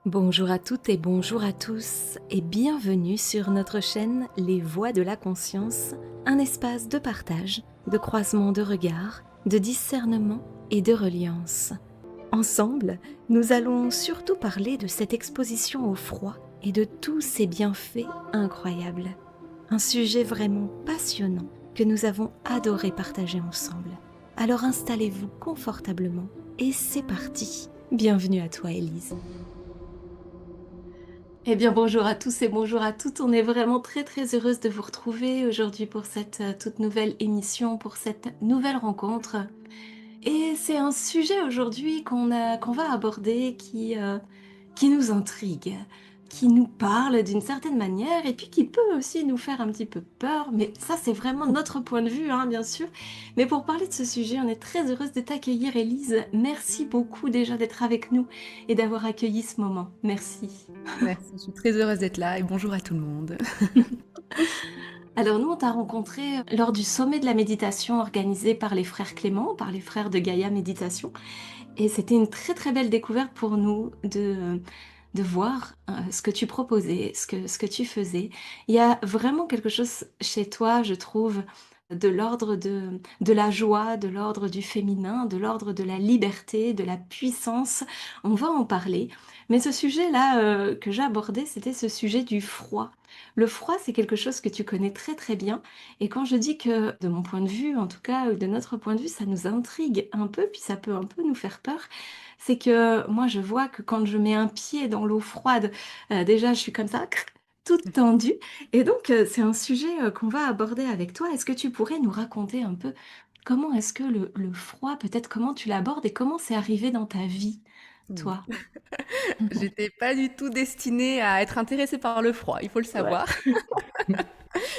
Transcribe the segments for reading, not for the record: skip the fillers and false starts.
Bonjour à toutes et bonjour à tous et bienvenue sur notre chaîne Les Voix de la Conscience, un espace de partage, de croisement de regards, de discernement et de reliance. Ensemble, nous allons surtout parler de cette exposition au froid et de tous ses bienfaits incroyables. Un sujet vraiment passionnant que nous avons adoré partager ensemble. Alors installez-vous confortablement et c'est parti. Bienvenue à toi Élise. Eh bien bonjour à tous et bonjour à toutes, on est vraiment très heureuse de vous retrouver aujourd'hui pour cette toute nouvelle émission, pour cette nouvelle rencontre. Et c'est un sujet aujourd'hui qu'on va aborder qui nous intrigue, qui nous parle d'une certaine manière et puis qui peut aussi nous faire un petit peu peur. Mais ça, c'est vraiment notre point de vue, hein, bien sûr. Mais pour parler de ce sujet, on est très heureuse de t'accueillir, Élise. Merci beaucoup déjà d'être avec nous et d'avoir accueilli ce moment. Merci. Merci, je suis très heureuse d'être là et bonjour à tout le monde. Alors nous, on t'a rencontré lors du sommet de la méditation organisé par les frères Clément, par les frères de Gaïa Méditation. Et c'était une très belle découverte pour nous de voir ce que tu proposais, ce que tu faisais. Il y a vraiment quelque chose chez toi, je trouve, de l'ordre de la joie, de l'ordre du féminin, de l'ordre de la liberté, de la puissance. On va en parler. Mais ce sujet-là que j'abordais, c'était ce sujet du froid. Le froid, c'est quelque chose que tu connais très bien. Et quand je dis que, de mon point de vue, en tout cas, ou de notre point de vue, ça nous intrigue un peu, puis ça peut un peu nous faire peur, c'est que moi, je vois que quand je mets un pied dans l'eau froide, déjà, je suis comme ça, toute tendue. Et donc, c'est un sujet qu'on va aborder avec toi. Est-ce que tu pourrais nous raconter un peu comment est-ce que le froid, peut-être comment tu l'abordes et comment c'est arrivé dans ta vie, Hmm. toi? J'étais pas du tout destinée à être intéressée par le froid, il faut le Ouais. savoir.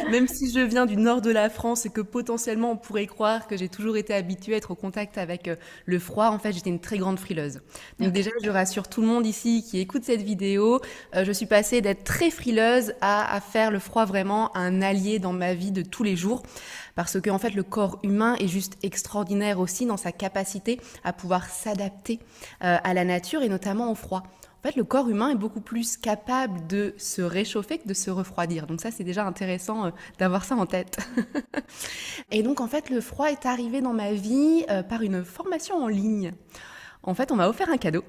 Même si je viens du nord de la France et que potentiellement on pourrait croire que j'ai toujours été habituée à être au contact avec le froid, en fait j'étais une très grande frileuse. Donc Ok. déjà je rassure tout le monde ici qui écoute cette vidéo, je suis passée d'être très frileuse à faire le froid vraiment un allié dans ma vie de tous les jours. Parce que en fait le corps humain est juste extraordinaire aussi dans sa capacité à pouvoir s'adapter à la nature et notamment au froid. En fait, le corps humain est beaucoup plus capable de se réchauffer que de se refroidir. Donc ça, c'est déjà intéressant d'avoir ça en tête. Et donc, en fait, le froid est arrivé dans ma vie par une formation en ligne. En fait, on m'a offert un cadeau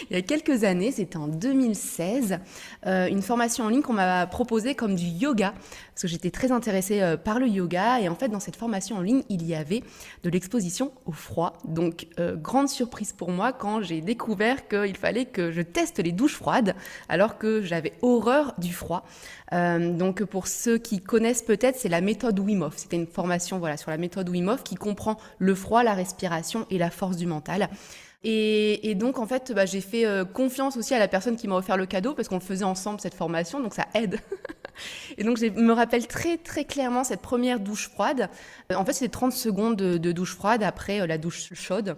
il y a quelques années, c'était en 2016, une formation en ligne qu'on m'a proposée comme du yoga, parce que j'étais très intéressée par le yoga, et en fait, dans cette formation en ligne, il y avait de l'exposition au froid. Donc, grande surprise pour moi quand j'ai découvert qu'il fallait que je teste les douches froides, alors que j'avais horreur du froid. Donc, pour ceux qui connaissent peut-être, c'est la méthode Wim Hof. C'était une formation voilà, sur la méthode Wim Hof qui comprend le froid, la respiration et la force du mental. Et donc, en fait, j'ai fait confiance aussi à la personne qui m'a offert le cadeau parce qu'on le faisait ensemble, cette formation, donc ça aide. Et donc, je me rappelle très clairement cette première douche froide. En fait, c'était 30 secondes de douche froide après la douche chaude.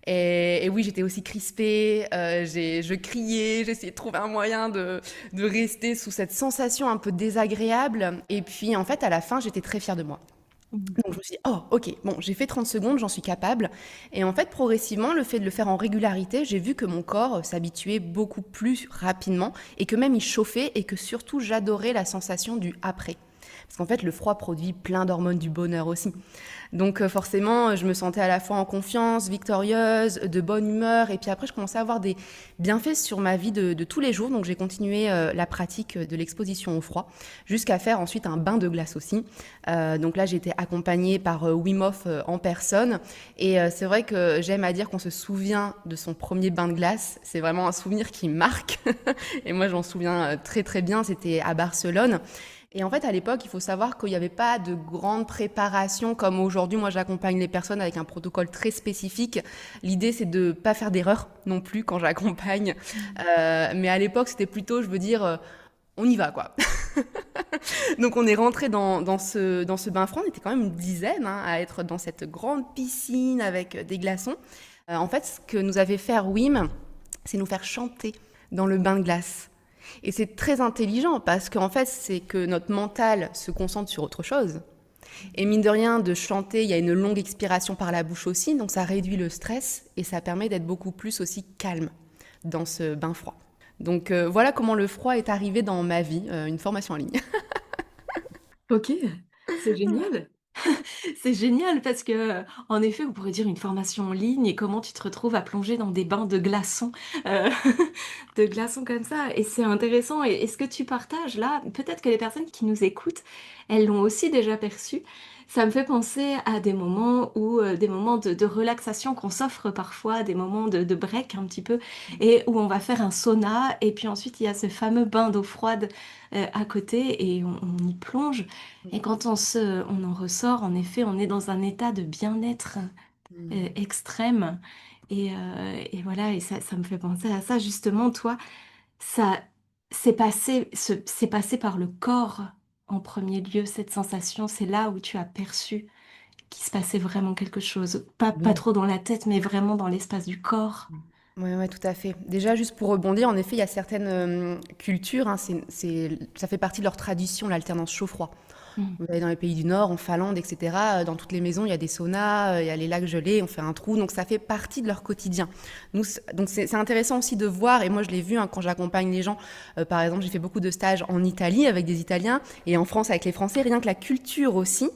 Et oui, j'étais aussi crispée, je criais, j'essayais de trouver un moyen de rester sous cette sensation un peu désagréable. Et puis, en fait, à la fin, j'étais très fière de moi. Donc je me suis dit, oh ok, bon, j'ai fait 30 secondes, j'en suis capable. Et en fait, progressivement, le fait de le faire en régularité, j'ai vu que mon corps s'habituait beaucoup plus rapidement et que même il chauffait et que surtout j'adorais la sensation du après. Parce qu'en fait, le froid produit plein d'hormones du bonheur aussi. Donc forcément, je me sentais à la fois en confiance, victorieuse, de bonne humeur. Et puis après, je commençais à avoir des bienfaits sur ma vie de tous les jours. Donc j'ai continué la pratique de l'exposition au froid jusqu'à faire ensuite un bain de glace aussi. Donc là, j'ai été accompagnée par Wim Hof en personne. Et c'est vrai que j'aime à dire qu'on se souvient de son premier bain de glace. C'est vraiment un souvenir qui marque. Et moi, je m'en souviens très bien. C'était à Barcelone. Et en fait, à l'époque, il faut savoir qu'il n'y avait pas de grande préparation comme aujourd'hui. Moi, j'accompagne les personnes avec un protocole très spécifique. L'idée, c'est de pas faire d'erreur non plus quand j'accompagne. Mais à l'époque, c'était plutôt, je veux dire, on y va, quoi. Donc, on est rentré dans ce bain froid. On était quand même une dizaine hein, à être dans cette grande piscine avec des glaçons. En fait, ce que nous avait fait Wim, c'est nous faire chanter dans le bain de glace. Et c'est très intelligent parce qu'en fait, c'est que notre mental se concentre sur autre chose. Et mine de rien, de chanter, il y a une longue expiration par la bouche aussi, donc ça réduit le stress et ça permet d'être beaucoup plus aussi calme dans ce bain froid. Donc voilà comment le froid est arrivé dans ma vie, une formation en ligne. OK, c'est génial. C'est génial parce que, en effet, on pourrait dire une formation en ligne et comment tu te retrouves à plonger dans des bains de glaçons, heu, de glaçons comme ça et c'est intéressant et ce que tu partages là, peut-être que les personnes qui nous écoutent, elles l'ont aussi déjà perçu. Ça me fait penser à des moments où, des moments de relaxation qu'on s'offre parfois, des moments de break un petit peu et où on va faire un sauna et puis ensuite il y a ce fameux bain d'eau froide, à côté et on y plonge et quand on en ressort, en effet, on est dans un état de bien-être, Mmh. extrême et voilà et ça me fait penser à ça justement. Toi, ça c'est passé par le corps en premier lieu, cette sensation, c'est là où tu as perçu qu'il se passait vraiment quelque chose. Pas Oui. trop dans la tête, mais vraiment dans l'espace du corps. Ouais, ouais, tout à fait. Déjà, juste pour rebondir, en effet, il y a certaines cultures, hein, ça fait partie de leur tradition, l'alternance chaud-froid. Mmh. Vous allez dans les pays du Nord, en Finlande, etc. Dans toutes les maisons, il y a des saunas, il y a les lacs gelés, on fait un trou, donc ça fait partie de leur quotidien. Nous, donc c'est intéressant aussi de voir, et moi je l'ai vu hein, quand j'accompagne les gens. Par exemple, j'ai fait beaucoup de stages en Italie avec des Italiens et en France avec les Français. Rien que la culture aussi,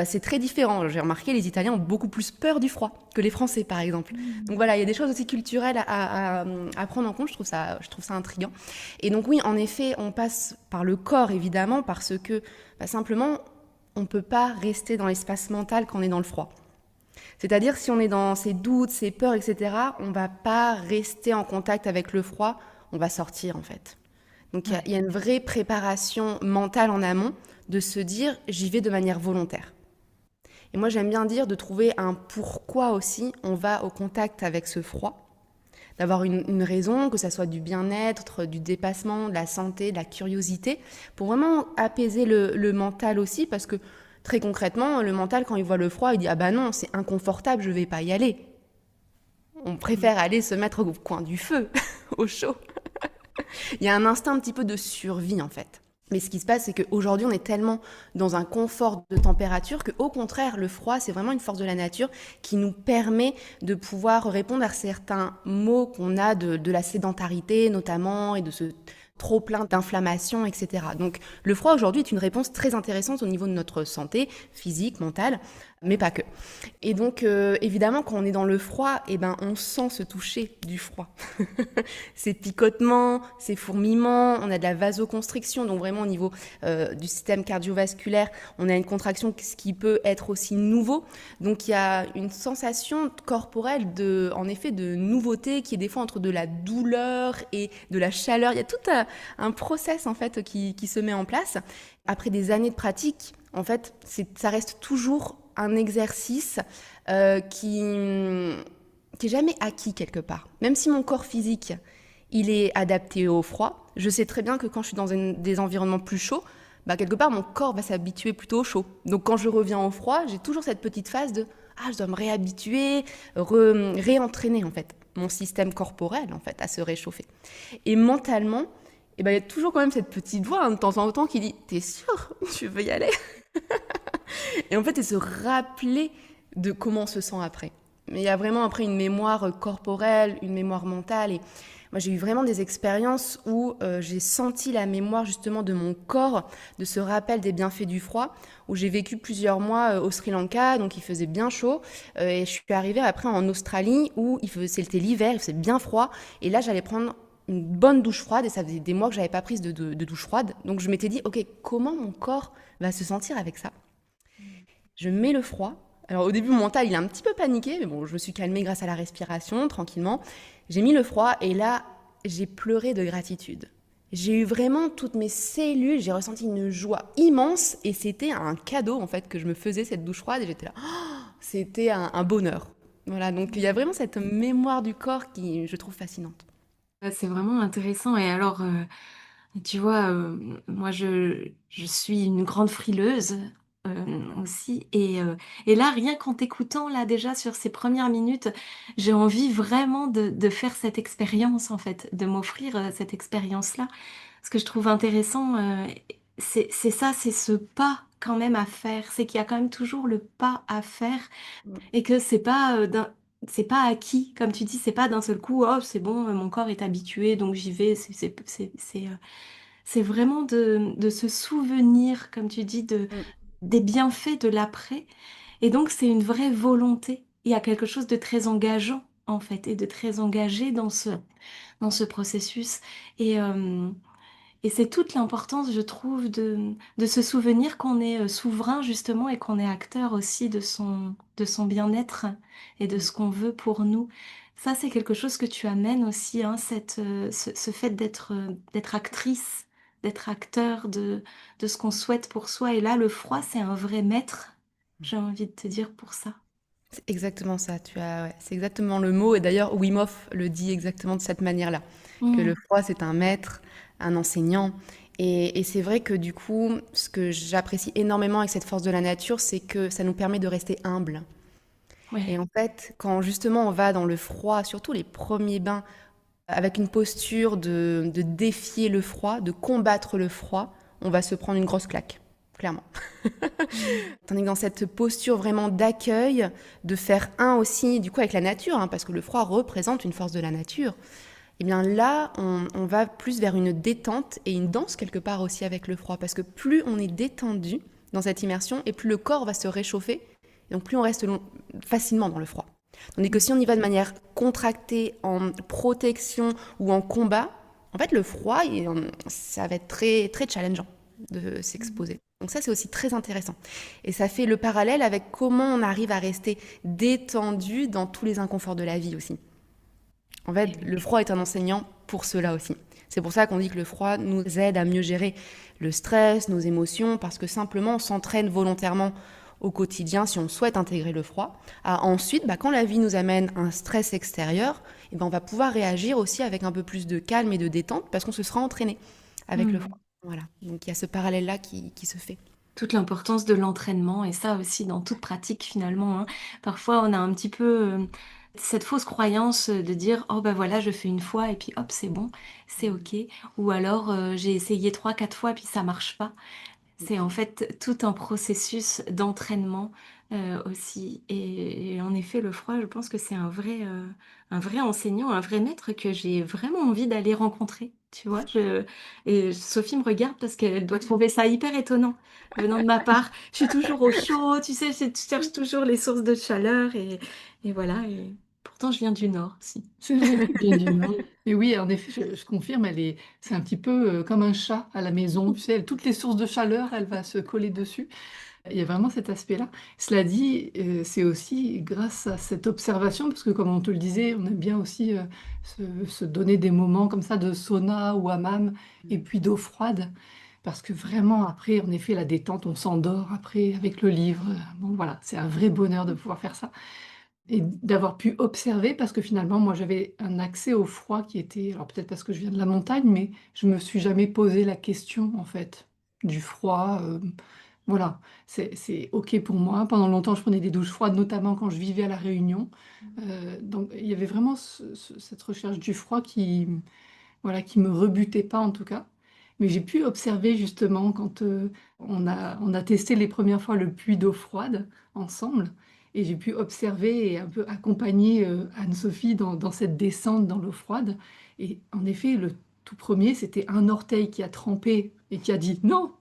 c'est très différent. J'ai remarqué, les Italiens ont beaucoup plus peur du froid que les Français, par exemple. Donc voilà, il y a des choses aussi culturelles à prendre en compte. Je trouve ça intriguant. Et donc oui, en effet, on passe par le corps évidemment parce que simplement, on ne peut pas rester dans l'espace mental quand on est dans le froid. C'est-à-dire, si on est dans ses doutes, ses peurs, etc., on ne va pas rester en contact avec le froid, on va sortir en fait. Donc Ouais. il y a une vraie préparation mentale en amont de se dire j'y vais de manière volontaire. Et moi j'aime bien dire de trouver un pourquoi aussi on va au contact avec ce froid, d'avoir une raison, que ça soit du bien-être, du dépassement, de la santé, de la curiosité, pour vraiment apaiser le mental aussi, parce que très concrètement, le mental, quand il voit le froid, il dit ah bah non, c'est inconfortable, je vais pas y aller. On Mmh. préfère aller se mettre au coin du feu, au chaud. Il y a un instinct un petit peu de survie en fait. Mais ce qui se passe, c'est qu'aujourd'hui, on est tellement dans un confort de température qu'au contraire, le froid, c'est vraiment une force de la nature qui nous permet de pouvoir répondre à certains maux qu'on a de la sédentarité notamment et de ce trop plein d'inflammation, etc. Donc le froid aujourd'hui est une réponse très intéressante au niveau de notre santé physique, mentale, mais pas que. Et donc évidemment, quand on est dans le froid, eh ben, on sent ce toucher du froid. Ces picotements, ces fourmillements, on a de la vasoconstriction, donc vraiment au niveau du système cardiovasculaire, on a une contraction ce qui peut être aussi nouveau. Donc il y a une sensation corporelle en effet de nouveauté qui est des fois entre de la douleur et de la chaleur. Il y a tout un process en fait qui se met en place. Après des années de pratique, en fait, ça reste toujours un exercice qui est jamais acquis quelque part. Même si mon corps physique, il est adapté au froid, je sais très bien que quand je suis dans des environnements plus chauds, bah quelque part mon corps va s'habituer plutôt au chaud. Donc quand je reviens au froid, j'ai toujours cette petite phase de ah je dois me réhabituer, réentraîner en fait mon système corporel en fait à se réchauffer. Et mentalement, eh ben, il y a toujours quand même cette petite voix hein, de temps en temps qui dit t'es sûr tu veux y aller. Et en fait c'est se rappeler de comment on se sent après. Mais il y a vraiment après une mémoire corporelle, une mémoire mentale. Et moi, j'ai eu vraiment des expériences où j'ai senti la mémoire justement de mon corps, de ce rappel des bienfaits du froid, où j'ai vécu plusieurs mois au Sri Lanka, donc il faisait bien chaud. Et je suis arrivée après en Australie où c'était l'hiver, il faisait bien froid. Et là, j'allais prendre une bonne douche froide et ça faisait des mois que j'avais pas prise de douche froide. Donc je m'étais dit, ok, comment mon corps va se sentir avec ça? Je mets le froid. Alors au début, mon mental, il a un petit peu paniqué, mais bon, je me suis calmée grâce à la respiration, tranquillement. J'ai mis le froid et là, j'ai pleuré de gratitude. J'ai eu vraiment toutes mes cellules, j'ai ressenti une joie immense et c'était un cadeau en fait que je me faisais cette douche froide et j'étais là, oh, c'était un bonheur. Voilà, donc il y a vraiment cette mémoire du corps qui je trouve fascinante. C'est vraiment intéressant et alors, tu vois, moi je suis une grande frileuse, aussi et là, rien qu'en t'écoutant là déjà sur ces premières minutes, j'ai envie vraiment de faire cette expérience en fait, de m'offrir, cette expérience-là. Ce que je trouve intéressant, c'est ça, c'est ce pas quand même à faire. C'est qu'il y a quand même toujours le pas à faire et que c'est pas, c'est pas acquis, comme tu dis, c'est pas d'un seul coup, oh, c'est bon, mon corps est habitué, donc j'y vais. C'est vraiment de se souvenir, comme tu dis, Mm. des bienfaits de l'après. Et donc, c'est une vraie volonté. Il y a quelque chose de très engageant, en fait, et de très engagé dans ce processus. Et, euh, et c'est toute l'importance, je trouve, de se souvenir qu'on est souverain, justement, et qu'on est acteur aussi de son bien-être et de Mm. ce qu'on veut pour nous. Ça, c'est quelque chose que tu amènes aussi, hein, ce fait d'être actrice, d'être acteur de ce qu'on souhaite pour soi. Et là, le froid, c'est un vrai maître, j'ai envie de te dire pour ça. C'est exactement ça, ouais, c'est exactement le mot. Et d'ailleurs, Wim Hof le dit exactement de cette manière-là, que le Mm. froid, c'est un maître, un enseignant. Et c'est vrai que du coup, ce que j'apprécie énormément avec cette force de la nature, c'est que ça nous permet de rester humble. Et Ouais. en fait, quand justement on va dans le froid, surtout les premiers bains, avec une posture de défier le froid, de combattre le froid, on va se prendre une grosse claque, clairement. Mm. Tandis que dans cette posture vraiment d'accueil, de faire un aussi, du coup, avec la nature, hein, parce que le froid représente une force de la nature, et bien là, on va plus vers une détente et une danse quelque part aussi avec le froid, parce que plus on est détendu dans cette immersion, et plus le corps va se réchauffer, et donc plus on reste facilement dans le froid. Tandis que si on y va de manière contractée, en protection ou en combat, en fait, le froid, ça va être très, très challengeant de s'exposer. Donc ça, c'est aussi très intéressant. Et ça fait le parallèle avec comment on arrive à rester détendu dans tous les inconforts de la vie aussi. En fait, le froid est un enseignant pour cela aussi. C'est pour ça qu'on dit que le froid nous aide à mieux gérer le stress, nos émotions, parce que simplement on s'entraîne volontairement au quotidien, si on souhaite intégrer le froid, à ensuite, quand la vie nous amène un stress extérieur, on va pouvoir réagir aussi avec un peu plus de calme et de détente, parce qu'on se sera entraîné avec le Mm. froid. Voilà, donc il y a ce parallèle-là qui se fait. Toute l'importance de l'entraînement et ça aussi dans toute pratique finalement, hein. Parfois on a un petit peu cette fausse croyance de dire oh ben voilà je fais une fois et puis hop c'est bon, c'est ok. Ou alors j'ai essayé trois, quatre fois et puis ça marche pas. C'est en fait tout un processus d'entraînement aussi. Et en effet, le froid, je pense que c'est un vrai enseignant, un vrai maître que j'ai vraiment envie d'aller rencontrer. Tu vois, et Sophie me regarde parce qu'elle doit trouver ça hyper étonnant venant de ma part. Je suis toujours au chaud, tu sais, je cherche toujours les sources de chaleur et voilà. Et pourtant, je viens du Nord, si. C'est vrai que tu viens du Nord. Et oui, en effet, je confirme, c'est un petit peu comme un chat à la maison. Tu sais, toutes les sources de chaleur, elle va se coller dessus. Il y a vraiment cet aspect-là. Cela dit, c'est aussi grâce à cette observation, parce que comme on te le disait, on aime bien aussi se donner des moments comme ça de sauna ou hammam, et puis d'eau froide, parce que vraiment, après, en effet, la détente, on s'endort après avec le livre. Bon, voilà, c'est un vrai bonheur de pouvoir faire ça. Et d'avoir pu observer, parce que finalement, moi, j'avais un accès au froid qui était, alors peut-être parce que je viens de la montagne, mais je me suis jamais posé la question, en fait, du froid. Voilà, c'est OK pour moi. Pendant longtemps, je prenais des douches froides, notamment quand je vivais à La Réunion. Donc, il y avait vraiment cette recherche du froid qui, voilà, qui me rebutait pas, en tout cas. Mais j'ai pu observer, justement, quand on a testé les premières fois le puits d'eau froide ensemble. Et j'ai pu observer et un peu accompagner Anne-Sophie dans cette descente dans l'eau froide. Et en effet, le tout premier, c'était un orteil qui a trempé et qui a dit non,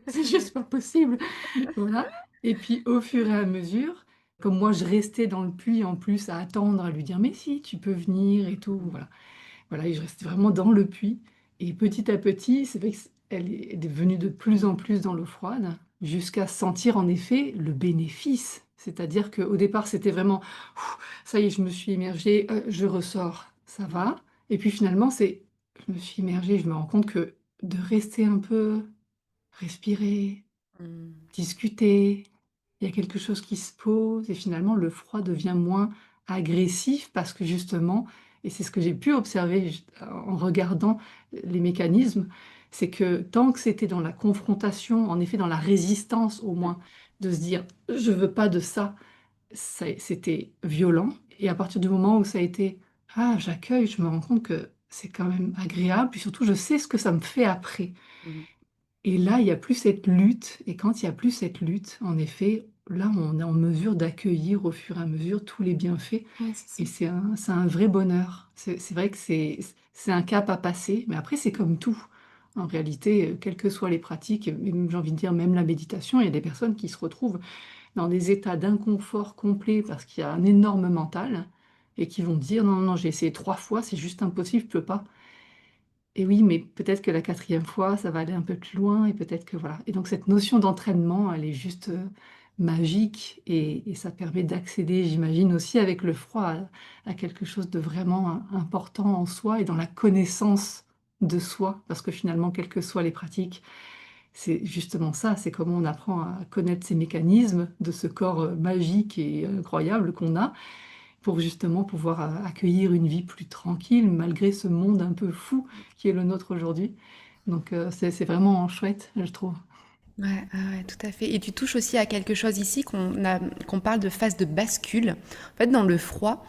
c'est juste pas possible. Voilà. Et puis au fur et à mesure, comme moi je restais dans le puits en plus à attendre, à lui dire mais si, tu peux venir et tout. Voilà. Voilà, et je restais vraiment dans le puits. Et petit à petit, c'est vrai qu'elle est devenue de plus en plus dans l'eau froide, jusqu'à sentir en effet le bénéfice. C'est-à-dire qu'au départ, c'était vraiment, Ouh, ça y est, je me suis immergée, je ressors, ça va. Et puis finalement, je me suis immergée, je me rends compte que de rester un peu, respirer, Mm. discuter, il y a quelque chose qui se pose et finalement le froid devient moins agressif parce que justement, et c'est ce que j'ai pu observer en regardant les mécanismes, c'est que tant que c'était dans la confrontation, en effet dans la résistance au moins, de se dire je veux pas de ça, c'était violent. Et à partir du moment où ça a été ah j'accueille, je me rends compte que c'est quand même agréable, puis surtout je sais ce que ça me fait après. Mm. Et là, il y a plus cette lutte. Et quand il y a plus cette lutte, en effet, là, on est en mesure d'accueillir au fur et à mesure tous les bienfaits Ouais, c'est et ça. c'est un vrai bonheur. C'est vrai que c'est un cap à passer, mais après c'est comme tout. En réalité, quelles que soient les pratiques, même j'ai envie de dire même la méditation, il y a des personnes qui se retrouvent dans des états d'inconfort complet parce qu'il y a un énorme mental et qui vont dire: «Non, non, j'ai essayé 3 fois, c'est juste impossible, je peux pas». Et oui, mais peut-être que la quatrième fois, ça va aller un peu plus loin et peut-être que voilà. Et donc cette notion d'entraînement, elle est juste, magique et ça permet d'accéder, j'imagine aussi avec le froid, à quelque chose de vraiment important en soi et dans la connaissance de soi. Parce que finalement, quelles que soient les pratiques, c'est justement ça, c'est comment on apprend à connaître ces mécanismes de ce corps, magique et incroyable qu'on a pour justement pouvoir, accueillir une vie plus tranquille malgré ce monde un peu fou qui est le nôtre aujourd'hui. Donc c'est vraiment chouette, je trouve. Ouais, ah ouais, tout à fait. Et tu touches aussi à quelque chose ici qu'on parle de phase de bascule. En fait, dans le froid,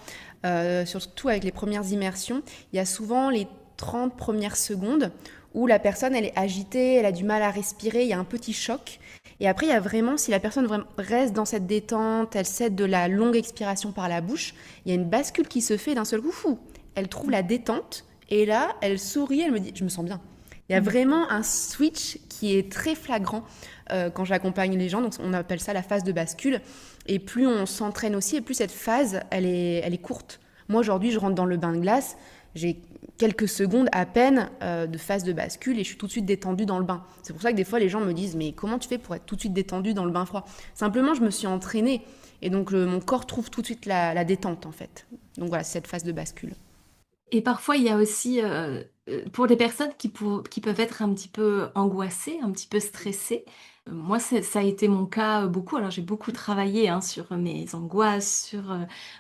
surtout avec les premières immersions, il y a souvent les 30 premières secondes où la personne, elle est agitée, elle a du mal à respirer, il y a un petit choc. Et après, il y a vraiment, si la personne reste dans cette détente, elle cède de la longue expiration par la bouche, il y a une bascule qui se fait d'un seul coup. Fou. Elle trouve la détente et là, elle sourit, elle me dit, je me sens bien. Il y a vraiment un switch qui est très flagrant quand j'accompagne les gens. Donc, on appelle ça la phase de bascule. Et plus on s'entraîne aussi, et plus cette phase, elle est courte. Moi, aujourd'hui, je rentre dans le bain de glace. J'ai quelques secondes à peine de phase de bascule et je suis tout de suite détendue dans le bain. C'est pour ça que des fois, les gens me disent « Mais comment tu fais pour être tout de suite détendue dans le bain froid ?» Simplement, je me suis entraînée. Et donc, mon corps trouve tout de suite la détente, en fait. Donc voilà, c'est cette phase de bascule. Et parfois, il y a aussi, pour des personnes qui peuvent être un petit peu angoissées, un petit peu stressées, moi, ça a été mon cas, beaucoup. Alors j'ai beaucoup travaillé, hein, sur mes angoisses, sur,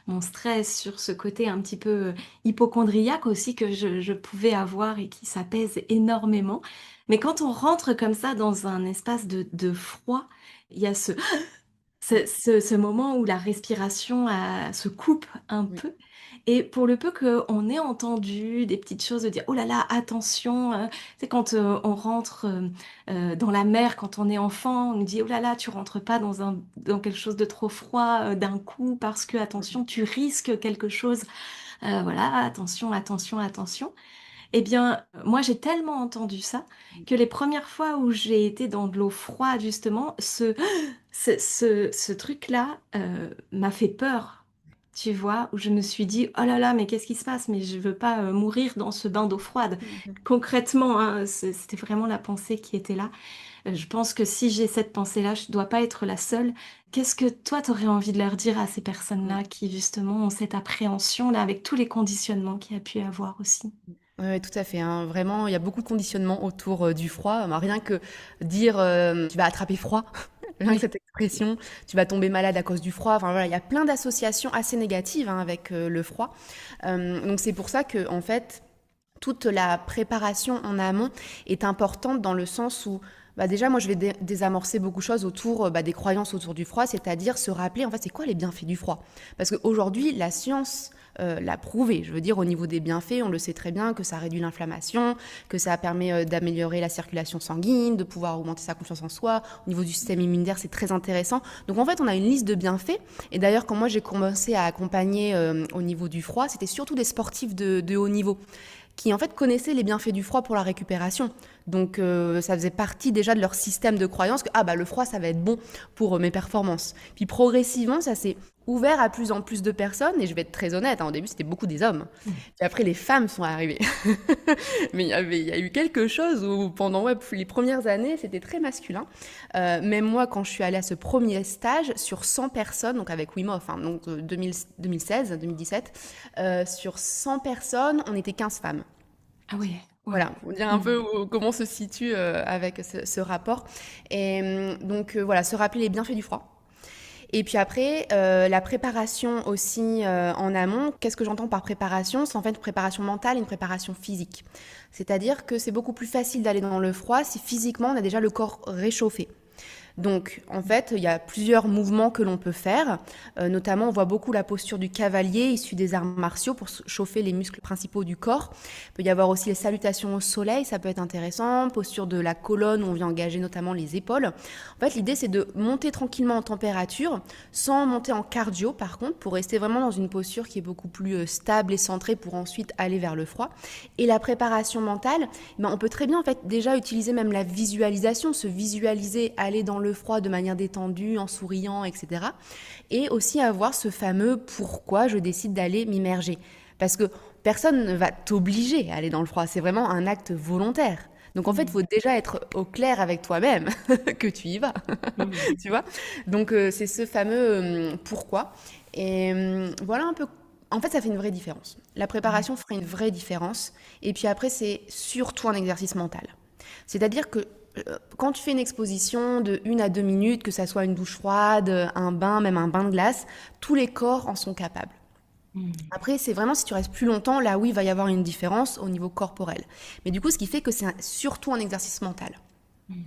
mon stress, sur ce côté un petit peu, hypocondriaque aussi que je pouvais avoir et qui s'apaise énormément. Mais quand on rentre comme ça dans un espace de froid, il y a ce moment où la respiration, se coupe un Oui. peu et pour le peu qu'on ait entendu des petites choses de dire: «Oh là là, attention», tu sais quand, on rentre, dans la mer quand on est enfant, on nous dit: «Oh là là, tu rentres pas dans quelque chose de trop froid, d'un coup parce que attention, tu risques quelque chose, voilà, attention, attention, attention». Eh bien, moi, j'ai tellement entendu ça que les premières fois où j'ai été dans de l'eau froide justement, ce truc-là, m'a fait peur, tu vois? Où je me suis dit: «Oh là là, mais qu'est-ce qui se passe? Mais je veux pas, mourir dans ce bain d'eau froide». Concrètement, hein, c'était vraiment la pensée qui était là. Je pense que si j'ai cette pensée-là, je dois pas être la seule. Qu'est-ce que toi, tu aurais envie de leur dire à ces personnes-là qui justement ont cette appréhension-là avec tous les conditionnements qu'il y a pu y avoir aussi? Oui, tout à fait, hein. Vraiment, il y a beaucoup de conditionnements autour du froid. Rien que dire tu vas attraper froid, rien que Oui. cette expression, tu vas tomber malade à cause du froid. Enfin voilà, il y a plein d'associations assez négatives hein, avec le froid. Donc c'est pour ça que en fait, toute la préparation en amont est importante dans le sens où bah déjà, moi, je vais désamorcer beaucoup de choses autour des croyances autour du froid, c'est-à-dire se rappeler, en fait, c'est quoi les bienfaits du froid? Parce qu'aujourd'hui, la science l'a prouvé. Je veux dire, au niveau des bienfaits, on le sait très bien que ça réduit l'inflammation, que ça permet d'améliorer la circulation sanguine, de pouvoir augmenter sa confiance en soi. Au niveau du système immunitaire, c'est très intéressant. Donc, en fait, on a une liste de bienfaits. Et d'ailleurs, quand moi, j'ai commencé à accompagner au niveau du froid, c'était surtout des sportifs de haut niveau qui en fait connaissaient les bienfaits du froid pour la récupération. Donc ça faisait partie déjà de leur système de croyance que ah bah le froid ça va être bon pour mes performances. Puis progressivement ça s'est ouvert à plus en plus de personnes et je vais être très honnête, hein, au début c'était beaucoup des hommes. Puis après les femmes sont arrivées. Mais il y a eu quelque chose où pendant les premières années c'était très masculin. Même moi quand je suis allée à ce premier stage sur 100 personnes, donc avec Wim Hof, hein, donc 2016, 2017, sur 100 personnes on était 15 femmes. Ah ouais, waouh. Voilà, pour dire un peu comment on se situe avec ce rapport. Et donc voilà, se rappeler les bienfaits du froid. Et puis après, la préparation aussi en amont. Qu'est-ce que j'entends par préparation? C'est en fait une préparation mentale et une préparation physique. C'est-à-dire que c'est beaucoup plus facile d'aller dans le froid si physiquement on a déjà le corps réchauffé. Donc, en fait, il y a plusieurs mouvements que l'on peut faire. Notamment, on voit beaucoup la posture du cavalier issu des arts martiaux pour chauffer les muscles principaux du corps. Il peut y avoir aussi les salutations au soleil, ça peut être intéressant. Posture de la colonne où on vient engager notamment les épaules. En fait, l'idée, c'est de monter tranquillement en température, sans monter en cardio, par contre, pour rester vraiment dans une posture qui est beaucoup plus stable et centrée pour ensuite aller vers le froid. Et la préparation mentale, on peut très bien en fait déjà utiliser même la visualisation, se visualiser aller dans le froid de manière détendue, en souriant, etc. Et aussi avoir ce fameux pourquoi je décide d'aller m'immerger. Parce que personne ne va t'obliger à aller dans le froid, c'est vraiment un acte volontaire. Donc en fait, il faut déjà être au clair avec toi-même que tu y vas, Mhm. tu vois. Donc c'est ce fameux pourquoi. Et voilà un peu. En fait, ça fait une vraie différence. La préparation ferait une vraie différence. Et puis après, c'est surtout un exercice mental. C'est-à-dire que quand tu fais une exposition de 1 à 2 minutes, que ça soit une douche froide, un bain, même un bain de glace, tous les corps en sont capables. Mhm. Après, c'est vraiment si tu restes plus longtemps, là oui, il va y avoir une différence au niveau corporel. Mais du coup, ce qui fait que c'est surtout un exercice mental. Mhm.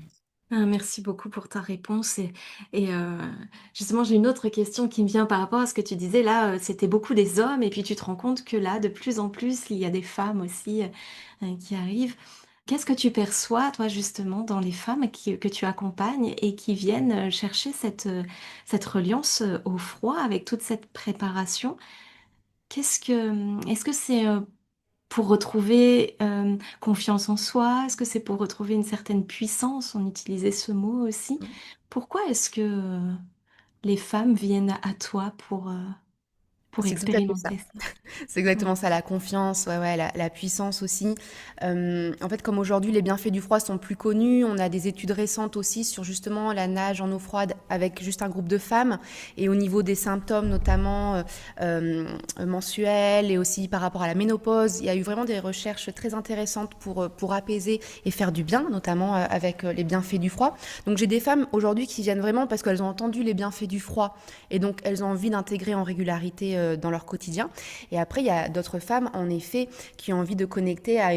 Ah, merci beaucoup pour ta réponse et justement, j'ai une autre question qui me vient par rapport à ce que tu disais là, c'était beaucoup des hommes et puis tu te rends compte que là, de plus en plus, il y a des femmes aussi, qui arrivent. Qu'est-ce que tu perçois, toi, justement, dans les femmes que tu accompagnes et qui viennent, chercher cette reliance, au froid avec toute cette préparation? Est-ce que c'est, pour retrouver, confiance en soi? Est-ce que c'est pour retrouver une certaine puissance? On utilisait ce mot aussi. Pourquoi est-ce que, les femmes viennent à toi pour C'est tout à fait ça. expérimenter ça? C'est Ouais. exactement ça, la confiance, ouais, ouais, la puissance aussi. En fait, comme aujourd'hui, les bienfaits du froid sont plus connus, on a des études récentes aussi sur justement la nage en eau froide avec juste un groupe de femmes. Et au niveau des symptômes, notamment mensuels et aussi par rapport à la ménopause, il y a eu vraiment des recherches très intéressantes pour apaiser et faire du bien, notamment avec les bienfaits du froid. Donc j'ai des femmes aujourd'hui qui viennent vraiment parce qu'elles ont entendu les bienfaits du froid et donc elles ont envie d'intégrer en régularité dans leur quotidien. Et après, il y a d'autres femmes, en effet, qui ont envie de connecter à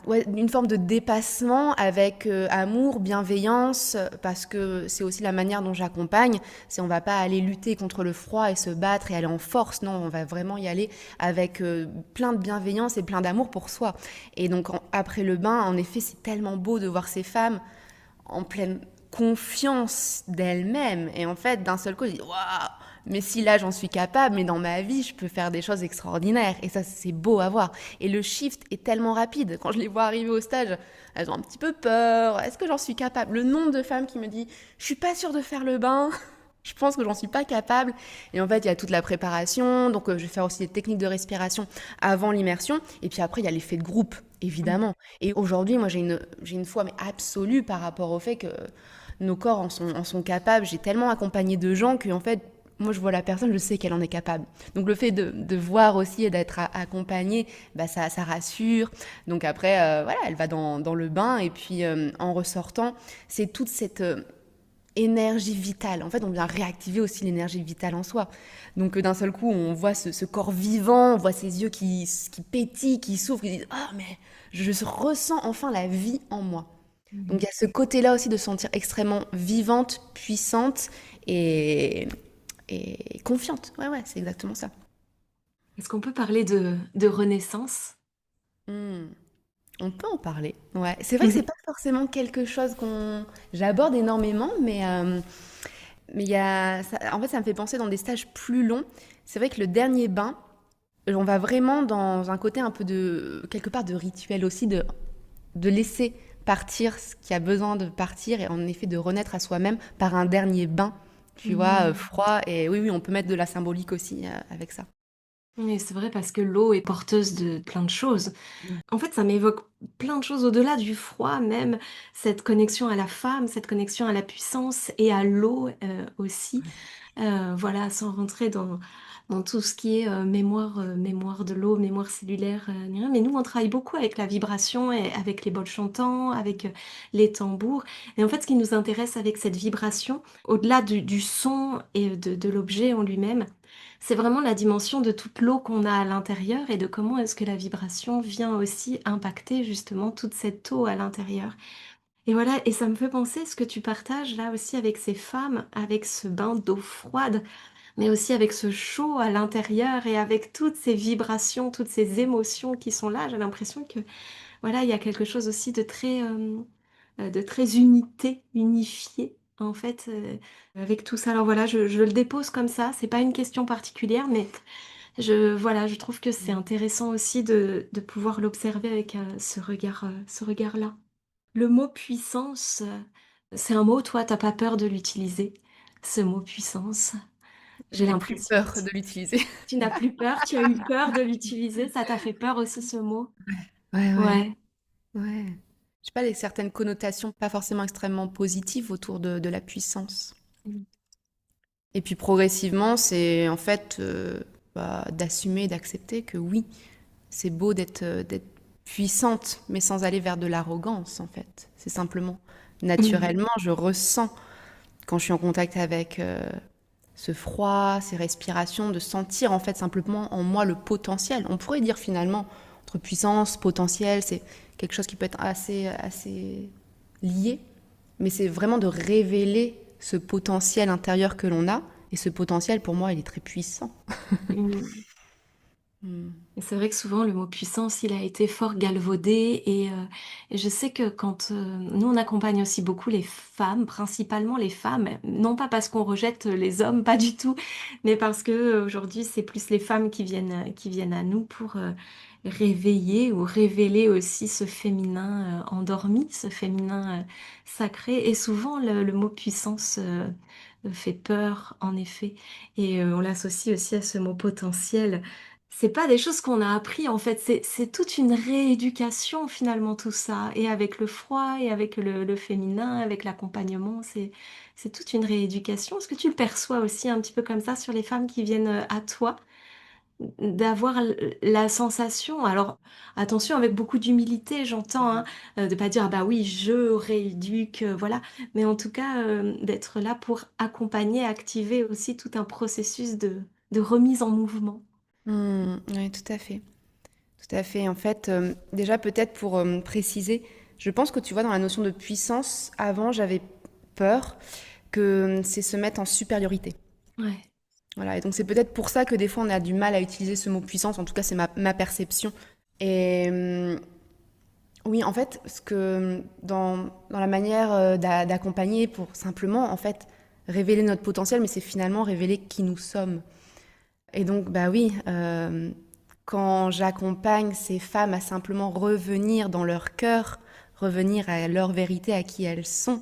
ouais, une forme de dépassement avec amour, bienveillance, parce que c'est aussi la manière dont j'accompagne. C'est on va pas aller lutter contre le froid et se battre et aller en force. Non, on va vraiment y aller avec plein de bienveillance et plein d'amour pour soi. Et donc après le bain, en effet, c'est tellement beau de voir ces femmes en pleine confiance d'elle-même. Et en fait, d'un seul coup, je dis, waouh, mais si là j'en suis capable, mais dans ma vie, je peux faire des choses extraordinaires. Et ça, c'est beau à voir. Et le shift est tellement rapide. Quand je les vois arriver au stage, elles ont un petit peu peur. Est-ce que j'en suis capable? Le nombre de femmes qui me disent, je suis pas sûre de faire le bain. Je pense que j'en suis pas capable. Et en fait, il y a toute la préparation. Donc, je vais faire aussi des techniques de respiration avant l'immersion. Et puis après, il y a l'effet de groupe, évidemment. Et aujourd'hui, moi, j'ai une foi mais absolue par rapport au fait que nos corps en sont capables. J'ai tellement accompagné de gens que, en fait, moi, je vois la personne, je sais qu'elle en est capable. Donc, le fait de voir aussi et d'être accompagnée, bah, ça rassure. Donc, après, voilà, elle va dans le bain. Et puis, en ressortant, c'est toute cette énergie vitale. En fait, on vient réactiver aussi l'énergie vitale en soi. Donc, d'un seul coup, on voit ce corps vivant, on voit ses yeux qui pétillent, qui s'ouvrent, qui disent ah, mais je ressens enfin la vie en moi. Donc, il y a ce côté-là aussi de se sentir extrêmement vivante, puissante et, et confiante. Ouais, ouais, c'est exactement ça. Est-ce qu'on peut parler de renaissance? Hmm. On peut en parler. Ouais, c'est vrai que c'est pas forcément quelque chose qu'on j'aborde énormément, mais il y a en fait ça me fait penser dans des stages plus longs. C'est vrai que le dernier bain, on va vraiment dans un côté un peu de quelque part de rituel aussi de laisser partir ce qui a besoin de partir et en effet de renaître à soi-même par un dernier bain, tu vois, Mmh. froid et oui oui, on peut mettre de la symbolique aussi avec ça. Oui, c'est vrai parce que l'eau est porteuse de plein de choses. Mm. En fait, ça m'évoque plein de choses au-delà du froid même, cette connexion à la femme, cette connexion à la puissance et à l'eau, aussi. Voilà, sans rentrer dans tout ce qui est, mémoire de l'eau, mémoire cellulaire, ni rien. Mais nous, on travaille beaucoup avec la vibration et avec les bols chantants, avec, les tambours et en fait, ce qui nous intéresse avec cette vibration, au-delà du son et de l'objet en lui-même, c'est vraiment la dimension de toute l'eau qu'on a à l'intérieur et de comment est-ce que la vibration vient aussi impacter justement toute cette eau à l'intérieur. Et voilà, et ça me fait penser ce que tu partages là aussi avec ces femmes, avec ce bain d'eau froide, mais aussi avec ce chaud à l'intérieur et avec toutes ces vibrations, toutes ces émotions qui sont là. J'ai l'impression que voilà, il y a quelque chose aussi de très unifié en fait, avec tout ça. Alors voilà, je le dépose comme ça, c'est pas une question particulière, mais voilà, je trouve que c'est intéressant aussi de pouvoir l'observer avec, ce regard-là. Le mot puissance, c'est un mot, toi, t'as pas peur de l'utiliser? Ce mot puissance? Je J'ai n'ai plus l'impression peur de l'utiliser. tu n'as plus peur, tu as eu peur de l'utiliser, ça t'a fait peur aussi ce mot? Ouais, ouais, Ouais. ouais. Je sais pas, les certaines connotations pas forcément extrêmement positives autour de la puissance. Mmh. Et puis progressivement, c'est en fait d'assumer, d'accepter que oui, c'est beau d'être puissante, mais sans aller vers de l'arrogance en fait. C'est simplement Mmh. naturellement, je ressens quand je suis en contact avec ce froid, ces respirations, de sentir en fait simplement en moi le potentiel. On pourrait dire finalement entre puissance, potentiel, c'est quelque chose qui peut être assez lié, mais c'est vraiment de révéler ce potentiel intérieur que l'on a. Et ce potentiel, pour moi, il est très puissant. Mmh. Hmm. Et c'est vrai que souvent le mot puissance, il a été fort galvaudé et je sais que quand, nous on accompagne aussi beaucoup les femmes, principalement les femmes, non pas parce qu'on rejette les hommes, pas du tout, mais parce que, aujourd'hui c'est plus les femmes qui viennent à nous pour, réveiller ou révéler aussi ce féminin, endormi, ce féminin, sacré et souvent le mot puissance, fait peur en effet et on l'associe aussi à ce mot potentiel. C'est pas des choses qu'on a appris en fait, c'est toute une rééducation finalement tout ça et avec le froid et avec le féminin, avec l'accompagnement, c'est toute une rééducation. Est-ce que tu le perçois aussi un petit peu comme ça sur les femmes qui viennent, à toi? D'avoir la sensation alors attention avec beaucoup d'humilité j'entends, hein, de pas dire: «Ah bah oui je rééduque», voilà, mais en tout cas, d'être là pour accompagner, activer aussi tout un processus de remise en mouvement. Oui, tout à fait. Tout à fait. En fait, déjà peut-être pour préciser, je pense que tu vois, dans la notion de puissance, avant j'avais peur que c'est se mettre en supériorité. Ouais. Voilà, et donc c'est peut-être pour ça que des fois on a du mal à utiliser ce mot puissance, en tout cas c'est ma perception. Et oui, en fait, ce que dans la manière d'accompagner pour simplement en fait révéler notre potentiel, mais c'est finalement révéler qui nous sommes. Et donc, bah oui, quand j'accompagne ces femmes à simplement revenir dans leur cœur, revenir à leur vérité, à qui elles sont,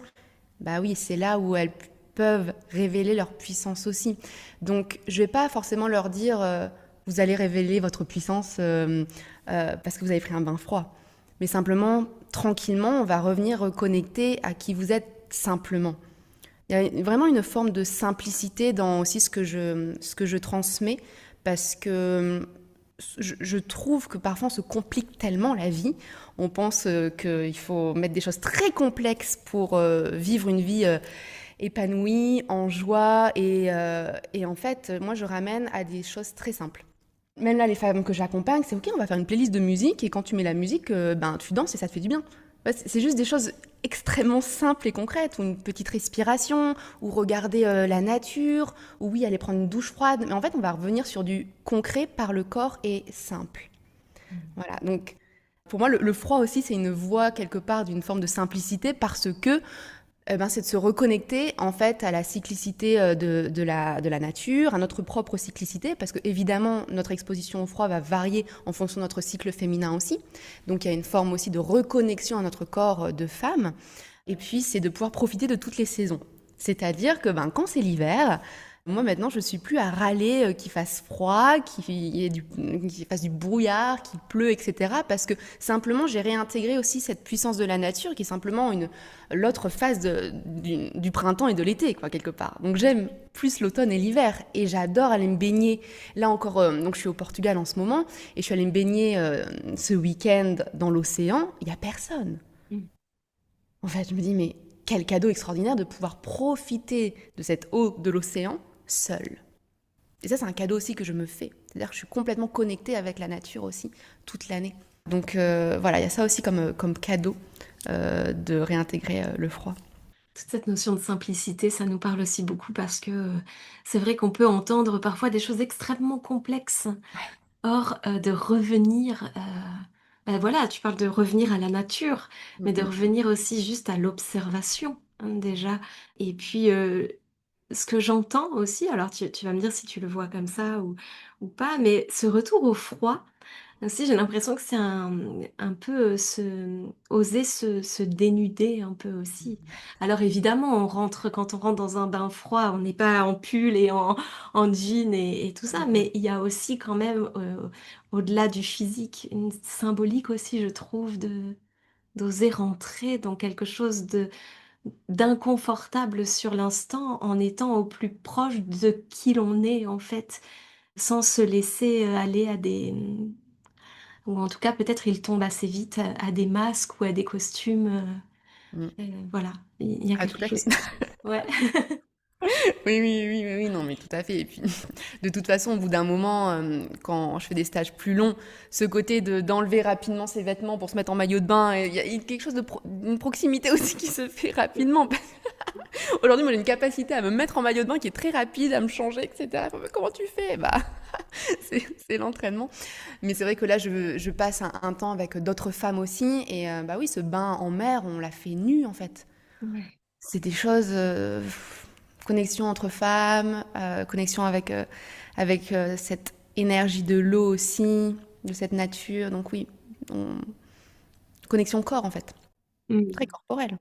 bah oui, c'est là où elles peuvent révéler leur puissance aussi. Donc, je vais pas forcément leur dire, vous allez révéler votre puissance parce que vous avez pris un bain froid. Mais simplement, tranquillement, on va revenir reconnecter à qui vous êtes simplement. Il y a vraiment une forme de simplicité dans aussi ce que je transmets, parce que je trouve que parfois on se complique tellement la vie. On pense qu'il faut mettre des choses très complexes pour vivre une vie épanouie, en joie. Et en fait, moi, je ramène à des choses très simples. Même là, les femmes que j'accompagne, c'est OK, on va faire une playlist de musique et quand tu mets la musique, ben, tu danses et ça te fait du bien. Ouais, c'est juste des choses extrêmement simples et concrètes, ou une petite respiration, ou regarder la nature, ou oui, aller prendre une douche froide. Mais en fait, on va revenir sur du concret par le corps et simple. Voilà, donc pour moi, le froid aussi, c'est une voie quelque part d'une forme de simplicité parce que c'est de se reconnecter en fait à la cyclicité de la nature, à notre propre cyclicité, parce que évidemment notre exposition au froid va varier en fonction de notre cycle féminin aussi. Donc il y a une forme aussi de reconnexion à notre corps de femme. Et puis c'est de pouvoir profiter de toutes les saisons. C'est-à-dire que quand c'est l'hiver, moi maintenant je suis plus à râler qu'il fasse froid, qu'il fasse du brouillard, qu'il pleut, etc. Parce que simplement j'ai réintégré aussi cette puissance de la nature qui est simplement l'autre phase du printemps et de l'été, quoi, quelque part. Donc j'aime plus l'automne et l'hiver et j'adore aller me baigner. Là encore, donc je suis au Portugal en ce moment et je suis allée me baigner ce week-end dans l'océan. Il n'y a personne. Mmh. En fait, je me dis, mais quel cadeau extraordinaire de pouvoir profiter de cette eau de l'océan seule. Et ça, c'est un cadeau aussi que je me fais. C'est-à-dire que je suis complètement connectée avec la nature aussi toute l'année. Donc voilà, il y a ça aussi comme cadeau de réintégrer le froid. Toute cette notion de simplicité, ça nous parle aussi beaucoup parce que, c'est vrai qu'on peut entendre parfois des choses extrêmement complexes. Or, de revenir, bah, voilà, tu parles de revenir à la nature, Mm, mais de mm. revenir aussi juste à l'observation, hein, déjà. Et puis, ce que j'entends aussi, alors tu vas me dire si tu le vois comme ça ou pas, mais ce retour au froid, aussi, j'ai l'impression que c'est un peu, oser se dénuder un peu aussi. Alors évidemment, quand on rentre dans un bain froid, on n'est pas en pull et en jean et tout ça, mais il y a aussi quand même, au-delà du physique, une symbolique aussi, je trouve, d'oser rentrer dans quelque chose d'inconfortable sur l'instant, en étant au plus proche de qui l'on est, en fait, sans se laisser, aller à ou en tout cas, peut-être il tombe assez vite à des masques ou à des costumes, Mm. voilà, il y a Ah, tout quelque à fait. chose comme ça. Ouais. Oui, oui, oui, oui, oui, non, mais tout à fait. Et puis, de toute façon, au bout d'un moment, quand je fais des stages plus longs, ce côté d'enlever rapidement ses vêtements pour se mettre en maillot de bain, il y a quelque chose une proximité aussi qui se fait rapidement. Aujourd'hui, moi, j'ai une capacité à me mettre en maillot de bain qui est très rapide, à me changer, etc. Comment tu fais? Bah, c'est l'entraînement. Mais c'est vrai que là, je passe un temps avec d'autres femmes aussi. Et bah oui, ce bain en mer, on l'a fait nu, en fait. Ouais. C'est des choses, connexion entre femmes, connexion avec cette énergie de l'eau aussi, de cette nature. Donc oui, connexion corps en fait, très Mmh. corporelle.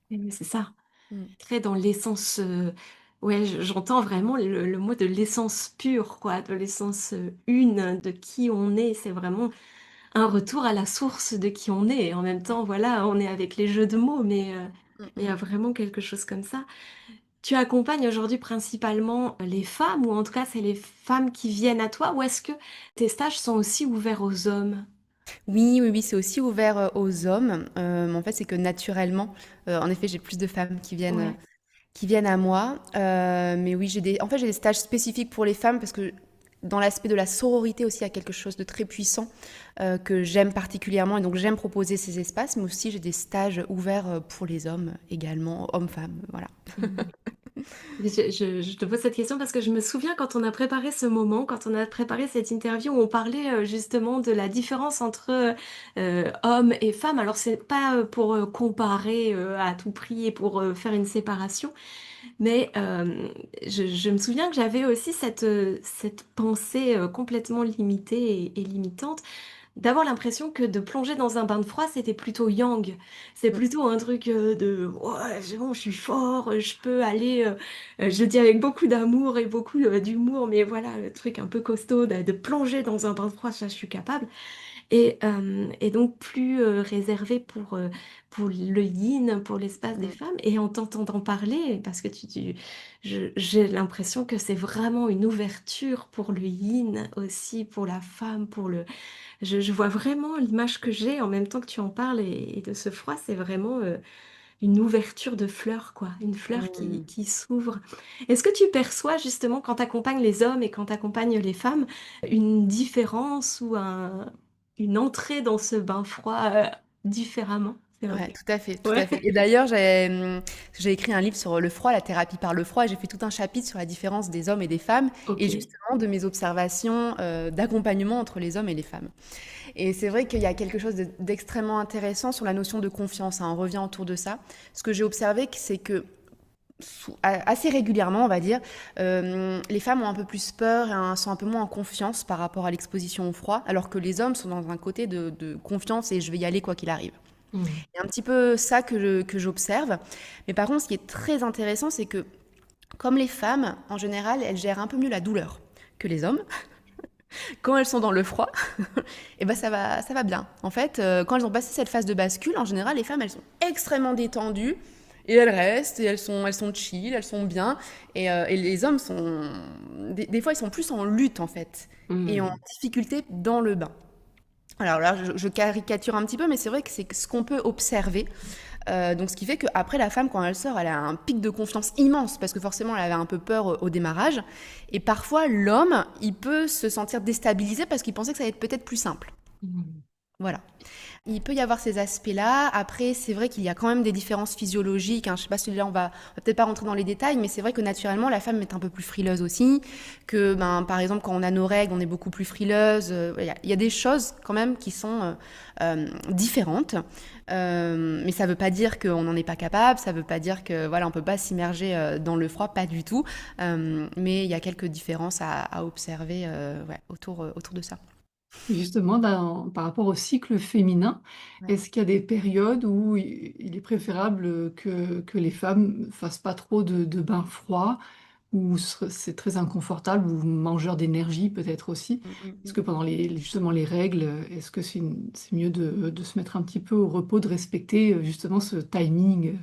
Oui, c'est ça. Mm. Très dans l'essence, ouais, j'entends vraiment le mot de l'essence pure, quoi, de l'essence, une de qui on est. C'est vraiment un retour à la source de qui on est. Et en même temps, voilà, on est avec les jeux de mots, mais Mm, il y a mm. vraiment quelque chose comme ça. Tu accompagnes aujourd'hui principalement les femmes ou en tout cas, c'est les femmes qui viennent à toi ou est-ce que tes stages sont aussi ouverts aux hommes? Oui, oui, oui, c'est aussi ouvert aux hommes. En fait, c'est que naturellement, en effet, j'ai plus de femmes Ouais. qui viennent à moi. Mais oui, en fait, j'ai des stages spécifiques pour les femmes parce que dans l'aspect de la sororité aussi, il y a quelque chose de très puissant que j'aime particulièrement. Et donc, j'aime proposer ces espaces, mais aussi j'ai des stages ouverts pour les hommes également, hommes-femmes, voilà. Mmh. Je te pose cette question parce que je me souviens quand on a préparé ce moment, quand on a préparé cette interview, on parlait, justement de la différence entre, hommes et femmes. Alors c'est pas, pour, comparer, à tout prix et pour, faire une séparation, mais je me souviens que j'avais aussi cette pensée, complètement limitée et limitante. D'avoir l'impression que de plonger dans un bain de froid, c'était plutôt yang. C'est Mm, plutôt un truc, de: «Ouais, c'est bon, je suis fort, je peux aller», je le dis avec beaucoup d'amour et beaucoup, d'humour, mais voilà, le truc un peu costaud de plonger dans un bain de froid, ça, je suis capable. Et donc plus, réservé pour le yin, pour l'espace des mm. femmes et en t'entendant parler, parce que j'ai l'impression que c'est vraiment une ouverture pour le yin aussi, pour la femme, pour le je vois vraiment l'image que j'ai en même temps que tu en parles et de ce froid, c'est vraiment, une ouverture de fleurs quoi, une fleur qui Mm. qui s'ouvre. Est-ce que tu perçois justement quand tu accompagnes les hommes et quand tu accompagnes les femmes, une différence ou une entrée dans ce bain froid, différemment? C'est vrai. Ouais, tout à fait, tout à Ouais. fait. Et d'ailleurs, j'ai écrit un livre sur le froid, la thérapie par le froid, et j'ai fait tout un chapitre sur la différence des hommes et des femmes, et OK. justement de mes observations d'accompagnement entre les hommes et les femmes. Et c'est vrai qu'il y a quelque chose d'extrêmement intéressant sur la notion de confiance, hein, on revient autour de ça. Ce que j'ai observé, c'est que assez régulièrement, on va dire, les femmes ont un peu plus peur et sont un peu moins en confiance par rapport à l'exposition au froid, alors que les hommes sont dans un côté de confiance et je vais y aller quoi qu'il arrive. Mmh. C'est un petit peu ça que j'observe. Mais par contre, ce qui est très intéressant, c'est que comme les femmes, en général, elles gèrent un peu mieux la douleur que les hommes. Quand elles sont dans le froid, et ben ça va bien. En fait, quand elles ont passé cette phase de bascule, en général, les femmes, elles sont extrêmement détendues et elles restent et elles sont chill, elles sont bien. Et les hommes sont, des fois, ils sont plus en lutte en fait et en Mmh. difficulté dans le bain. Alors là, je caricature un petit peu, mais c'est vrai que c'est ce qu'on peut observer. Donc, ce qui fait qu'après, la femme, quand elle sort, elle a un pic de confiance immense, parce que forcément, elle avait un peu peur au démarrage. Et parfois, l'homme, il peut se sentir déstabilisé parce qu'il pensait que ça allait être peut-être plus simple. Mmh. Voilà. Il peut y avoir ces aspects-là. Après, c'est vrai qu'il y a quand même des différences physiologiques, hein. Je sais pas, celui-là, on va peut-être pas rentrer dans les détails, mais c'est vrai que naturellement, la femme est un peu plus frileuse aussi. Que, par exemple, quand on a nos règles, on est beaucoup plus frileuse. Il y a des choses quand même qui sont différentes. Mais ça veut pas dire qu'on n'en est pas capable. Ça veut pas dire que, voilà, on peut pas s'immerger dans le froid, pas du tout. Mais il y a quelques différences à observer autour de ça. Justement, par rapport au cycle féminin, Ouais. est-ce qu'il y a des périodes où il est préférable que les femmes fassent pas trop de bains froids, ou c'est très inconfortable, ou mangeur d'énergie peut-être aussi? Mm, mm, Est-ce mm. que pendant justement les règles, est-ce que c'est mieux de se mettre un petit peu au repos, de respecter justement ce timing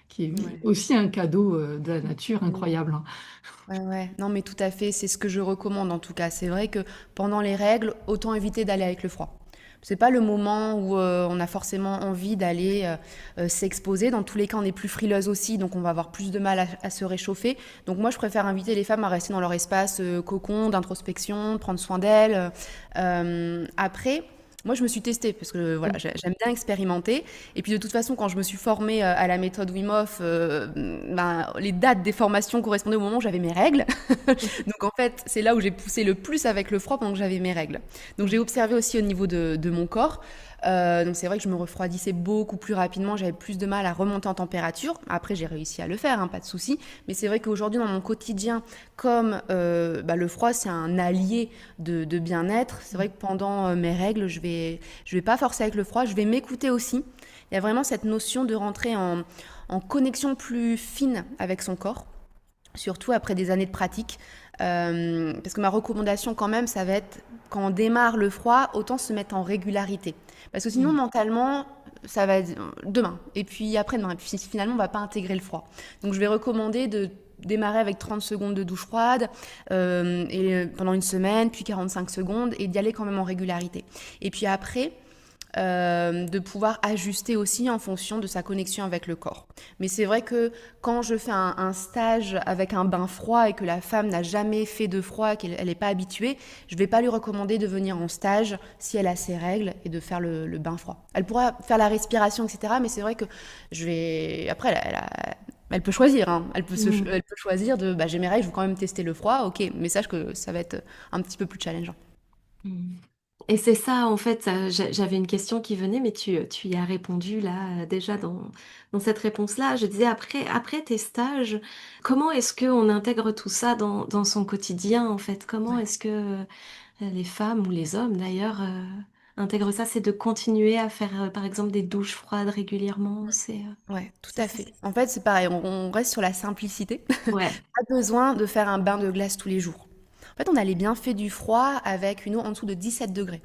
qui est Ouais. aussi un cadeau de la nature incroyable, hein? Ouais, ouais. Non, mais tout à fait, c'est ce que je recommande en tout cas. C'est vrai que pendant les règles, autant éviter d'aller avec le froid. C'est pas le moment où on a forcément envie d'aller s'exposer. Dans tous les cas, on est plus frileuse aussi, donc on va avoir plus de mal à se réchauffer. Donc moi, je préfère inviter les femmes à rester dans leur espace cocon, d'introspection, prendre soin d'elles. Après, moi, je me suis testée parce que voilà, j'aime bien expérimenter. Et puis de toute façon, quand je me suis formée à la méthode Wim Hof, les dates des formations correspondaient au moment où j'avais mes règles. Donc en fait, c'est là où j'ai poussé le plus avec le froid pendant que j'avais mes règles. Donc j'ai observé aussi au niveau de mon corps. Donc c'est vrai que je me refroidissais beaucoup plus rapidement, j'avais plus de mal à remonter en température. Après, j'ai réussi à le faire, hein, pas de souci. Mais c'est vrai qu'aujourd'hui, dans mon quotidien, comme le froid, c'est un allié de bien-être, c'est vrai que pendant mes règles, je vais pas forcer avec le froid, je vais m'écouter aussi. Il y a vraiment cette notion de rentrer en connexion plus fine avec son corps, surtout après des années de pratique. Parce que ma recommandation quand même, ça va être, quand on démarre le froid, autant se mettre en régularité. Parce que sinon, Mm. mentalement, ça va être demain, et puis après-demain, et puis finalement, on va pas intégrer le froid. Donc je vais recommander de démarrer avec 30 secondes de douche froide pendant une semaine, puis 45 secondes, et d'y aller quand même en régularité. Et puis après, de pouvoir ajuster aussi en fonction de sa connexion avec le corps. Mais c'est vrai que quand je fais un stage avec un bain froid et que la femme n'a jamais fait de froid, qu'elle n'est pas habituée, je ne vais pas lui recommander de venir en stage si elle a ses règles et de faire le bain froid. Elle pourra faire la respiration, etc. Mais c'est vrai que après, elle peut choisir, hein. Mm. Elle peut choisir j'ai mes règles, je veux quand même tester le froid, ok, mais sache que ça va être un petit peu plus challengeant. Mm. Et c'est ça, en fait, j'avais une question qui venait, mais tu y as répondu là, déjà dans cette réponse-là. Je disais, après tes stages, comment est-ce qu'on intègre tout ça dans son quotidien, en fait? Comment est-ce que les femmes ou les hommes, d'ailleurs, intègrent ça? C'est de continuer à faire, par exemple, des douches froides régulièrement. Ouais, tout C'est à ça, fait. En fait, c'est pareil, on reste sur la simplicité. Ouais, Pas besoin de faire un bain de glace tous les jours. En fait, on a les bienfaits du froid avec une eau en dessous de 17 degrés.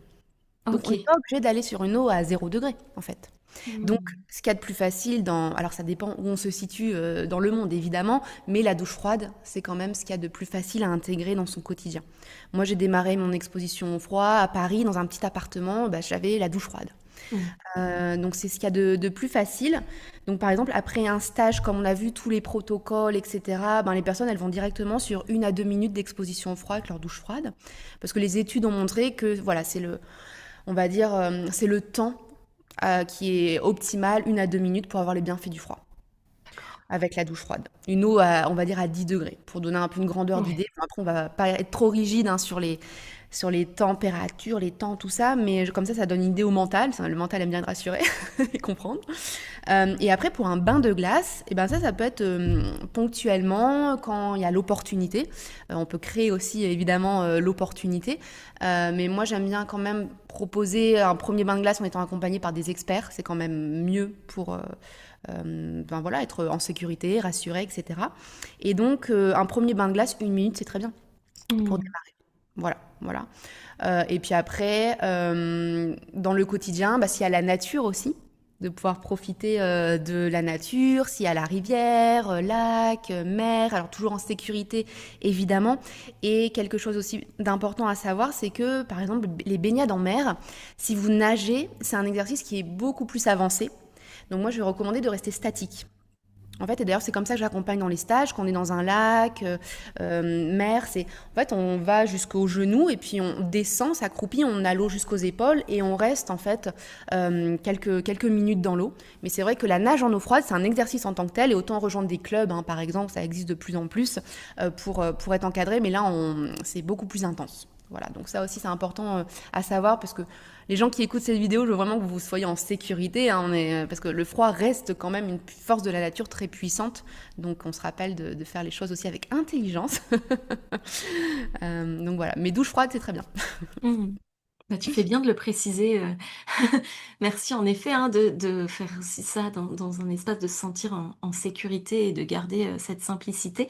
Donc, on ok. n'est pas obligé d'aller sur une eau à 0 degré, en fait. Donc, Mm. ce qu'il y a de plus facile alors ça dépend où on se situe dans le monde, évidemment, mais la douche froide, c'est quand même ce qu'il y a de plus facile à intégrer dans son quotidien. Moi, j'ai démarré mon exposition au froid à Paris, dans un petit appartement, j'avais la douche froide. Mm. Donc c'est ce qu'il y a de plus facile. Donc par exemple, après un stage, comme on a vu tous les protocoles, etc., les personnes, elles vont directement sur 1 à 2 minutes d'exposition au froid avec leur douche froide. Parce que les études ont montré que voilà, on va dire, c'est le temps qui est optimal, 1 à 2 minutes, pour avoir les bienfaits du froid avec la douche froide. Une eau, on va dire, à 10 degrés, pour donner un peu une grandeur Ouais. d'idée. Après, on va pas être trop rigide, hein, sur les températures, les temps, tout ça, mais comme ça donne une idée au mental. Le mental aime bien être rassuré et comprendre. Et après, pour un bain de glace, ça peut être ponctuellement, quand il y a l'opportunité. On peut créer aussi, évidemment, l'opportunité. Mais moi, j'aime bien quand même proposer un premier bain de glace en étant accompagné par des experts. C'est quand même mieux pour être en sécurité, rassuré, etc. Et donc, un premier bain de glace, 1 minute, c'est très bien pour Mm. démarrer. Voilà, voilà. Et puis après, dans le quotidien, s'il y a la nature aussi, de pouvoir profiter de la nature, s'il y a la rivière, lac, mer, alors toujours en sécurité, évidemment. Et quelque chose aussi d'important à savoir, c'est que, par exemple, les baignades en mer, si vous nagez, c'est un exercice qui est beaucoup plus avancé. Donc moi, je vais recommander de rester statique. En fait, et d'ailleurs, c'est comme ça que j'accompagne dans les stages, quand on est dans un lac, mer, en fait, on va jusqu'aux genoux et puis on descend, s'accroupit, on a l'eau jusqu'aux épaules et on reste, en fait, quelques minutes dans l'eau. Mais c'est vrai que la nage en eau froide, c'est un exercice en tant que tel et autant rejoindre des clubs, hein, par exemple, ça existe de plus en plus pour être encadré, mais là, c'est beaucoup plus intense. Voilà, donc ça aussi c'est important à savoir parce que les gens qui écoutent cette vidéo, je veux vraiment que vous soyez en sécurité, hein, parce que le froid reste quand même une force de la nature très puissante, donc on se rappelle de faire les choses aussi avec intelligence. Donc voilà, mais douche froide c'est très bien. Mmh. Bah, tu fais bien de le préciser, merci en effet, hein, de faire aussi ça dans un espace, de se sentir en sécurité et de garder, cette simplicité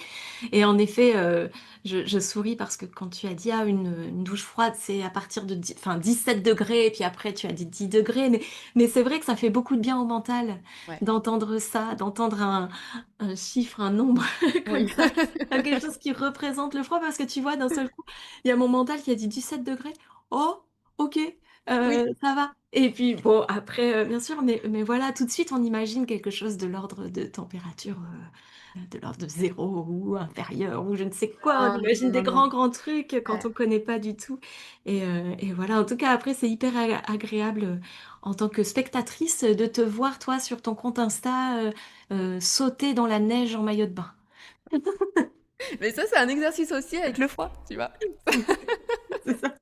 et en effet, je souris parce que quand tu as dit: «Ah une douche froide, c'est à partir de 17 degrés et puis après tu as dit 10 degrés mais c'est vrai que ça fait beaucoup de bien au mental Ouais. d'entendre ça, d'entendre un chiffre, un nombre comme Oui. ça, quelque chose qui représente le froid parce que tu vois, d'un seul coup, il y a mon mental qui a dit 17 degrés. «Oh! OK, Oui. ça va» et puis bon après, bien sûr, mais voilà, tout de suite, on imagine quelque chose de l'ordre de température, de l'ordre de 0 ou inférieur ou je ne sais quoi. On Non, imagine non, des non, non. grands trucs quand Ouais. on connaît pas du tout et voilà, en tout cas, après, c'est hyper agréable, en tant que spectatrice, de te voir, toi, sur ton compte Insta, sauter dans la neige en maillot de bain. Mais ça c'est un exercice aussi avec le froid, tu vois. C'est ça.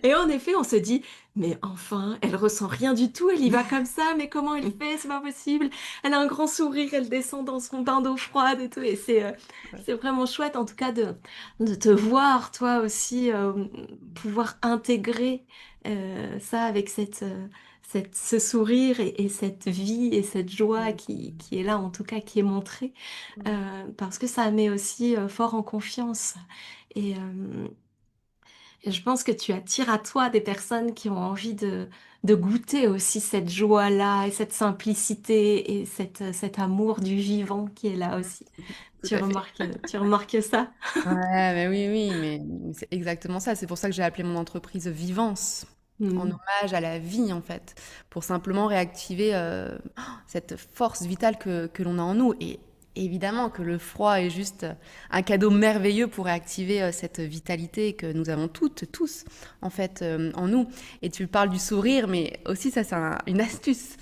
Et en effet, on se dit: «Mais enfin, elle ressent rien du tout, elle y va comme ça, mais comment elle fait? C'est pas possible. Elle a un grand sourire, elle descend dans son bain d'eau froide et tout» et c'est vraiment chouette en tout cas de te voir toi aussi, pouvoir intégrer, ça avec ce sourire et cette vie et cette joie qui est là, en tout cas qui est montrée, parce que ça met aussi, fort en confiance et et je pense que tu attires à toi des personnes qui ont envie de goûter aussi cette joie-là et cette simplicité et cet amour du vivant qui est là aussi. Tout à fait. Tu remarques ça? Ouais, mais oui, oui, mais c'est exactement ça. C'est pour ça que j'ai appelé mon entreprise Vivance, en Mmh. hommage à la vie, en fait, pour simplement réactiver cette force vitale que l'on a en nous. Et évidemment que le froid est juste un cadeau merveilleux pour réactiver cette vitalité que nous avons toutes, tous, en fait, en nous. Et tu parles du sourire, mais aussi ça, c'est une astuce.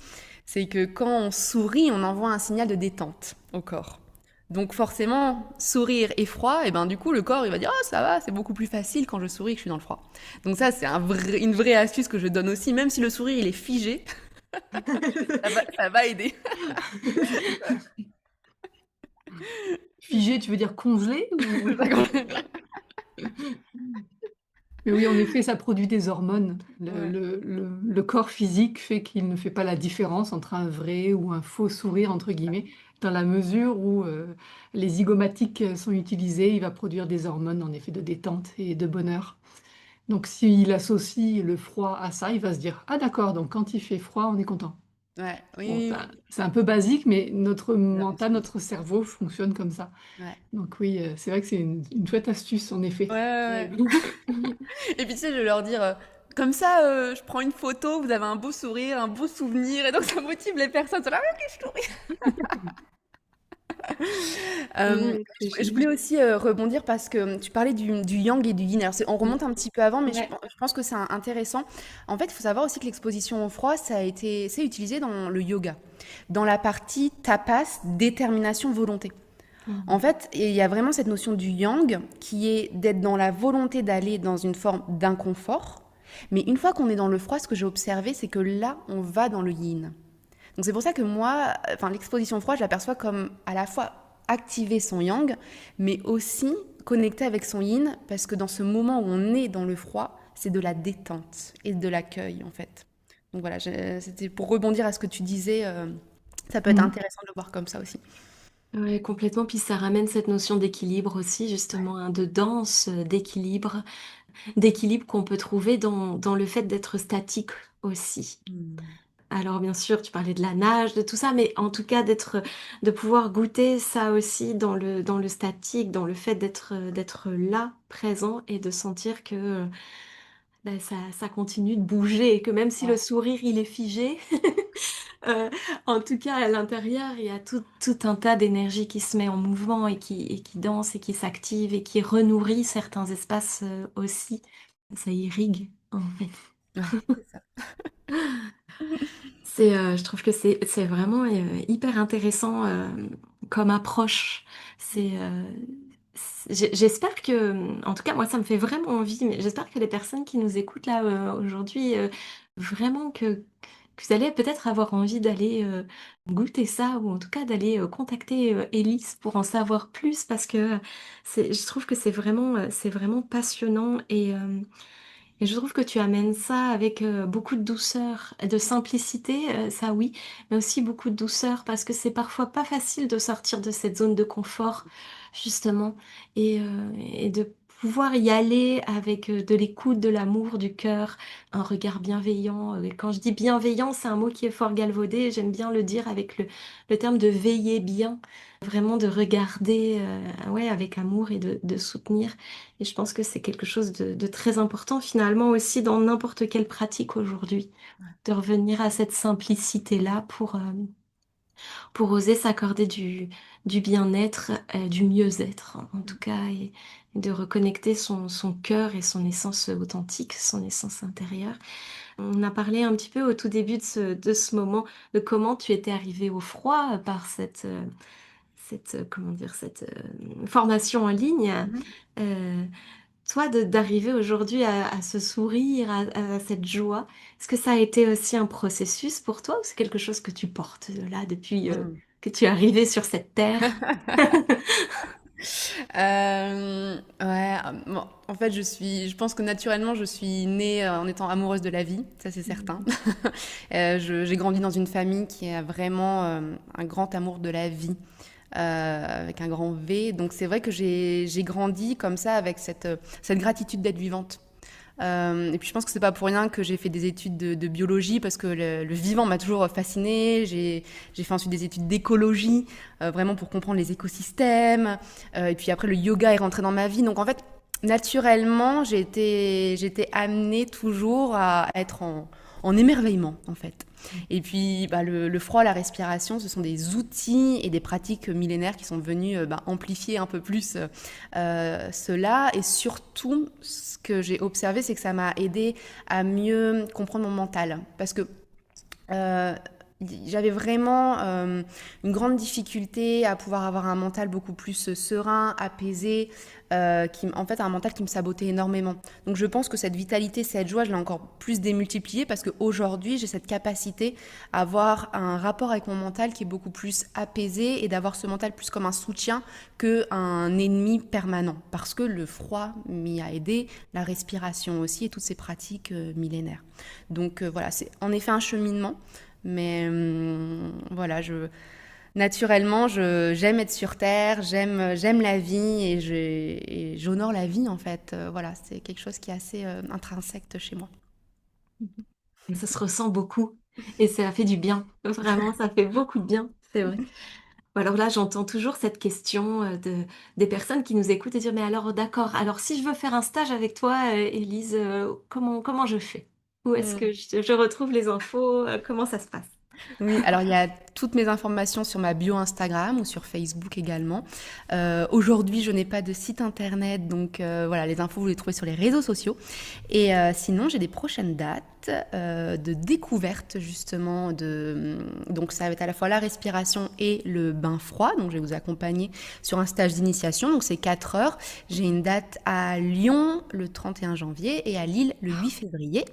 C'est que quand on sourit, on envoie un signal de détente au corps. Donc forcément, sourire et froid, et ben du coup le corps il va dire ah ça va, c'est beaucoup plus facile quand je souris que je suis dans le froid. Donc ça c'est une vraie astuce que je donne aussi, même si le sourire il est figé, ça va aider. Figé, tu veux dire congelé ou? Mais oui, en effet, ça produit des hormones. Le Ouais. le le le corps physique fait qu'il ne fait pas la différence entre un vrai ou un «faux sourire» entre guillemets, dans la mesure où, les zygomatiques, sont utilisés, il va produire des hormones en effet de détente et de bonheur. Donc s'il associe le froid à ça, il va se dire: «Ah d'accord, donc quand il fait froid, on est content». Ouais, oui, Bon, oui, ça oui. c'est un peu basique, mais notre C'est mental, impressionnant. notre cerveau fonctionne comme ça. Ouais. Donc oui, c'est vrai que c'est une chouette astuce en Ouais, effet. ouais, Et ouais. Et puis tu sais, je vais leur dire comme ça, je prends une photo, vous avez un beau sourire, un beau souvenir, et donc ça motive les personnes. Ils sont là, ah, ok, je souris. ouais, c'est Je chouette. voulais aussi rebondir parce que tu parlais du yang et du yin. Alors, on Mmh. remonte un petit peu avant, mais Ouais. je pense que c'est intéressant. En fait, il faut savoir aussi que l'exposition au froid, c'est utilisé dans le yoga, dans la partie tapas, détermination, volonté. En Mmh. fait, il y a vraiment cette notion du yang qui est d'être dans la volonté d'aller dans une forme d'inconfort. Mais une fois qu'on est dans le froid, ce que j'ai observé, c'est que là, on va dans le yin. Donc c'est pour ça que moi, enfin l'exposition froid, je l'aperçois comme à la fois activer son yang, mais aussi connecter avec son yin, parce que dans ce moment où on est dans le froid, c'est de la détente et de l'accueil en fait. Donc voilà, c'était pour rebondir à ce que tu disais, ça peut être Mmh. intéressant de le voir comme ça aussi. Ouais, complètement, puis ça ramène cette notion d'équilibre aussi justement, hein, de danse, d'équilibre qu'on peut trouver dans le fait d'être statique aussi. Mm. Alors bien sûr, tu parlais de la nage, de tout ça, mais en tout cas de pouvoir goûter ça aussi dans le statique, dans le fait d'être là, présent et de sentir que, ça continue de bouger et que même si le Ouais. sourire il est figé, Euh, En tout cas, à l'intérieur, il y a tout un tas d'énergie qui se met en mouvement et qui danse et qui s'active et qui renourrit certains espaces aussi. Ça irrigue, en fait. Ouais, c'est ça. Je trouve que c'est vraiment hyper intéressant comme approche. C'est, j'espère que, en tout cas, moi, ça me fait vraiment envie, mais j'espère que les personnes qui nous écoutent là aujourd'hui, vraiment que vous allez peut-être avoir envie d'aller goûter ça, ou en tout cas d'aller contacter Élise pour en savoir plus, parce que je trouve que c'est vraiment passionnant et je trouve que tu amènes ça avec beaucoup de douceur, de simplicité, ça oui, mais aussi beaucoup de douceur parce que c'est parfois pas facile de sortir de cette zone de confort, justement, et de pouvoir y aller avec de l'écoute, de l'amour, du cœur, un regard bienveillant. Et quand je dis bienveillant, c'est un mot qui est fort galvaudé, j'aime bien le dire avec le terme de veiller bien, vraiment de regarder ouais, avec amour et de soutenir. Et je pense que c'est quelque chose de très important finalement aussi dans n'importe quelle pratique aujourd'hui, de revenir à cette simplicité-là pour oser s'accorder du bien-être, du mieux-être en tout cas, et de reconnecter son cœur et son essence authentique, son essence intérieure. On a parlé un petit peu au tout début de ce moment de comment tu étais arrivée au froid par comment dire, cette formation en ligne. Mhm. Euh, Toi, d'arriver aujourd'hui à ce sourire, à cette joie, est-ce que ça a été aussi un processus pour toi ou c'est quelque chose que tu portes là depuis Mm. que tu es arrivé sur cette terre? Ouais, bon, en fait, je pense que naturellement, je suis née en étant amoureuse de la vie, ça c'est certain. Mhm. J'ai grandi dans une famille qui a vraiment un grand amour de la vie, avec un grand V. Donc c'est vrai que j'ai grandi comme ça avec cette gratitude d'être vivante. Et puis je pense que c'est pas pour rien que j'ai fait des études de biologie parce que le vivant m'a toujours fascinée. J'ai fait ensuite des études d'écologie, vraiment pour comprendre les écosystèmes. Et puis après le yoga est rentré dans ma vie. Donc en fait, naturellement, j'ai été amenée toujours à être en émerveillement en fait. Et puis bah, le froid, la respiration, ce sont des outils et des pratiques millénaires qui sont venus bah, amplifier un peu plus cela. Et surtout, ce que j'ai observé, c'est que ça m'a aidé à mieux comprendre mon mental. Parce que euh, j'avais vraiment une grande difficulté à pouvoir avoir un mental beaucoup plus serein, apaisé, en fait un mental qui me sabotait énormément. Donc je pense que cette vitalité, cette joie, je l'ai encore plus démultipliée parce qu'aujourd'hui j'ai cette capacité à avoir un rapport avec mon mental qui est beaucoup plus apaisé et d'avoir ce mental plus comme un soutien qu'un ennemi permanent. Parce que le froid m'y a aidé, la respiration aussi et toutes ces pratiques millénaires. Donc voilà, c'est en effet un cheminement. Mais voilà, naturellement, j'aime être sur Terre, j'aime la vie et j'honore la vie en fait. Voilà, c'est quelque chose qui est assez intrinsèque chez moi. Et ça se ressent beaucoup et ça fait du bien. Vraiment, ça fait beaucoup de bien, c'est vrai. Alors là, j'entends toujours cette question des personnes qui nous écoutent et dire, mais alors d'accord, alors si je veux faire un stage avec toi, Élise, comment je fais? Où est-ce Mm. que je retrouve les infos? Comment ça se passe? Oui, alors il y a toutes mes informations sur ma bio Instagram ou sur Facebook également. Aujourd'hui, je n'ai pas de site internet, donc voilà, les infos vous les trouvez sur les réseaux sociaux. Et sinon, j'ai des prochaines dates de découverte justement donc ça va être à la fois la respiration et le bain froid. Donc je vais vous accompagner sur un stage d'initiation, donc c'est 4 heures. J'ai une date à Lyon le 31 janvier et à Lille le 8 février.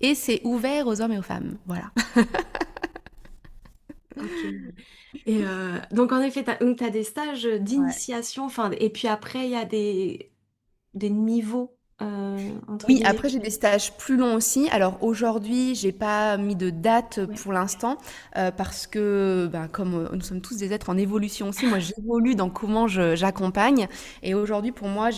Et c'est ouvert aux hommes et aux femmes. Voilà. Ok. Et donc en effet, tu as des stages Ouais. d'initiation, enfin, et puis après, il y a des niveaux, entre Oui, guillemets. après j'ai des stages plus longs aussi. Alors aujourd'hui, j'ai pas mis de date Ouais. pour l'instant parce que ben, comme nous sommes tous des êtres en évolution aussi, moi j'évolue dans comment j'accompagne. Et aujourd'hui pour moi,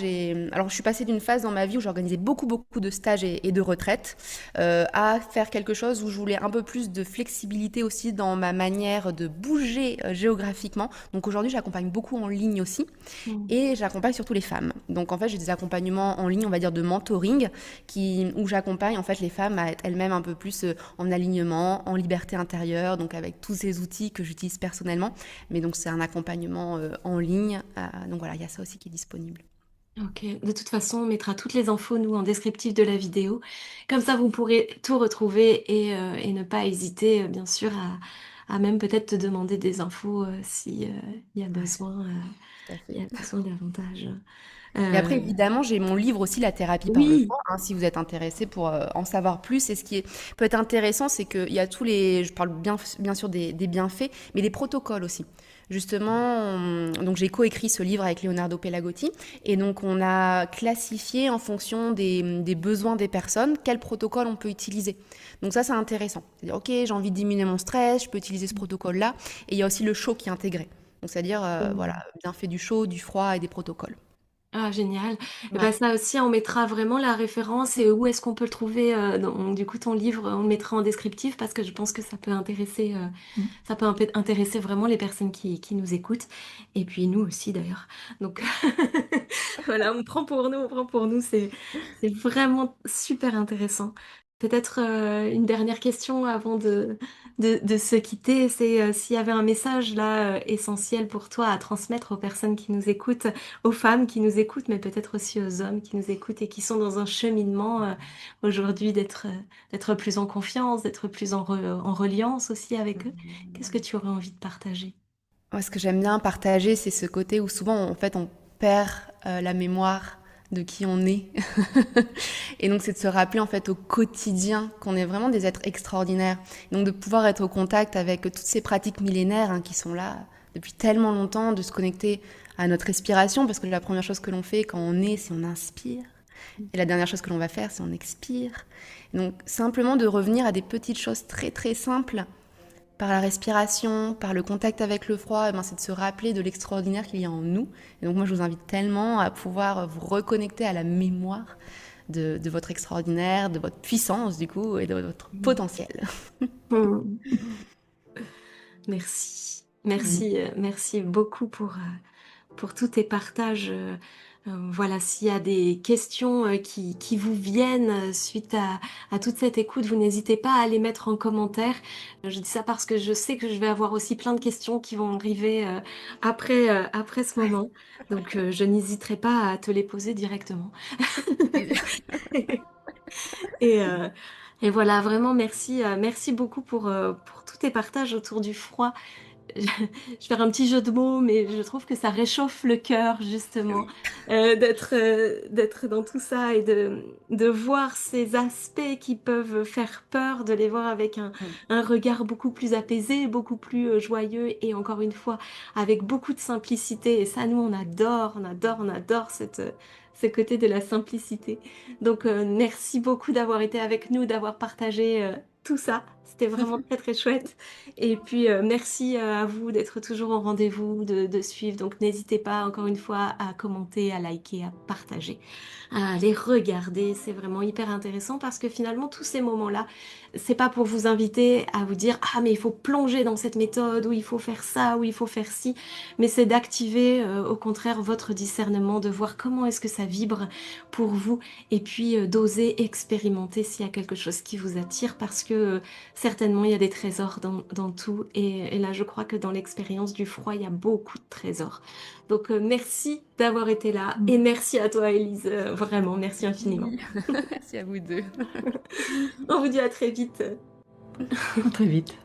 alors je suis passée d'une phase dans ma vie où j'organisais beaucoup de stages et de retraites à faire quelque chose où je voulais un peu plus de flexibilité aussi dans ma manière de bouger géographiquement. Donc aujourd'hui, j'accompagne beaucoup en ligne aussi. Mm. Et j'accompagne surtout les femmes. Donc en fait, j'ai des accompagnements en ligne, on va dire dire de mentoring, où j'accompagne en fait les femmes à être elles-mêmes un peu plus en alignement, en liberté intérieure, donc avec tous ces outils que j'utilise personnellement. Mais donc c'est un accompagnement en ligne. Donc voilà, il y a ça aussi qui est disponible. Ok, de toute façon, on mettra toutes les infos, nous, en descriptif de la vidéo. Comme ça, vous pourrez tout retrouver et ne pas hésiter, bien sûr, à même peut-être te demander des infos si il y a Ouais, besoin, tout à il y fait. a besoin davantage. Et après, Euh, évidemment, j'ai mon livre aussi, La thérapie par le oui, froid, hein, si vous êtes intéressé pour en savoir plus. Et ce qui peut être intéressant, c'est qu'il y a tous les, je parle bien sûr des bienfaits, mais des protocoles aussi. Justement, donc j'ai coécrit ce livre avec Leonardo Pelagotti, et donc on a classifié en fonction des besoins des personnes quel protocole on peut utiliser. Donc ça, c'est intéressant. C'est-à-dire, ok, j'ai envie de diminuer mon stress, je peux utiliser ce protocole-là. Et il y a aussi le chaud qui est intégré. Donc c'est-à-dire, voilà, bienfait du chaud, du froid et des protocoles. ah, génial. Et ben Ouais. ça aussi, on mettra vraiment la référence et où est-ce qu'on peut le trouver. Du coup, ton livre, on le mettra en descriptif parce que je pense que Mm. ça peut intéresser vraiment les personnes qui nous écoutent. Et puis nous aussi d'ailleurs. Donc voilà, on prend pour nous. C'est vraiment super intéressant. Peut-être une dernière question avant de se quitter, c'est s'il y avait un message là essentiel pour toi à transmettre aux personnes qui nous écoutent, aux femmes qui nous écoutent, mais peut-être aussi aux hommes qui nous écoutent et qui sont dans un cheminement aujourd'hui d'être plus en confiance, d'être plus en reliance aussi avec eux. Qu'est-ce que tu aurais envie de partager? Moi, ce que j'aime bien partager, c'est ce côté où souvent, en fait, on perd la mémoire de qui on est. Et donc, c'est de se rappeler, en fait, au quotidien qu'on est vraiment des êtres extraordinaires. Et donc, de pouvoir être au contact avec toutes ces pratiques millénaires qui sont là depuis tellement longtemps, de se connecter à notre respiration, parce que la première chose que l'on fait quand on est, c'est on inspire. Et la dernière chose que l'on va faire, c'est on expire. Et donc, simplement de revenir à des petites choses très, très simples par la respiration, par le contact avec le froid, eh ben, c'est de se rappeler de l'extraordinaire qu'il y a en nous. Et donc moi, je vous invite tellement à pouvoir vous reconnecter à la mémoire de votre extraordinaire, de votre puissance du coup, et de votre potentiel. Hmm. Merci. Mm. Merci beaucoup pour tous tes partages. Voilà, s'il y a des questions qui vous viennent suite à toute cette écoute, vous n'hésitez pas à les mettre en commentaire. Je dis ça parce que je sais que je vais avoir aussi plein de questions qui vont arriver après ce moment. Donc, je n'hésiterai pas à te les poser directement. Et, euh, et voilà, vraiment, merci beaucoup pour tous tes partages autour du froid. Je vais faire un petit jeu de mots, mais je trouve que ça réchauffe le cœur, justement, Oui. d'être dans tout ça et de voir ces aspects qui peuvent faire peur, de les voir avec un regard beaucoup plus apaisé, beaucoup plus joyeux et encore une fois, avec beaucoup de simplicité. Et ça, nous, on adore ce côté de la simplicité. Donc, merci beaucoup d'avoir été avec nous, d'avoir partagé tout ça. C'était vraiment très, très chouette. Et puis, merci à vous d'être toujours au rendez-vous, de suivre. Donc, n'hésitez pas, encore une fois, à commenter, à liker, à partager, à les regarder. C'est vraiment hyper intéressant parce que finalement, tous ces moments-là, c'est pas pour vous inviter à vous dire, ah, mais il faut plonger dans cette méthode, ou il faut faire ça, ou il faut faire ci. Mais c'est d'activer, au contraire, votre discernement, de voir comment est-ce que ça vibre pour vous. Et puis, d'oser expérimenter s'il y a quelque chose qui vous attire parce que certainement, il y a des trésors dans tout. Et là, je crois que dans l'expérience du froid, il y a beaucoup de trésors. Donc, merci d'avoir été là. Et Mm. merci à toi, Élise. Vraiment, merci infiniment. Oui. Merci à vous deux. On vous dit à très vite. À très vite.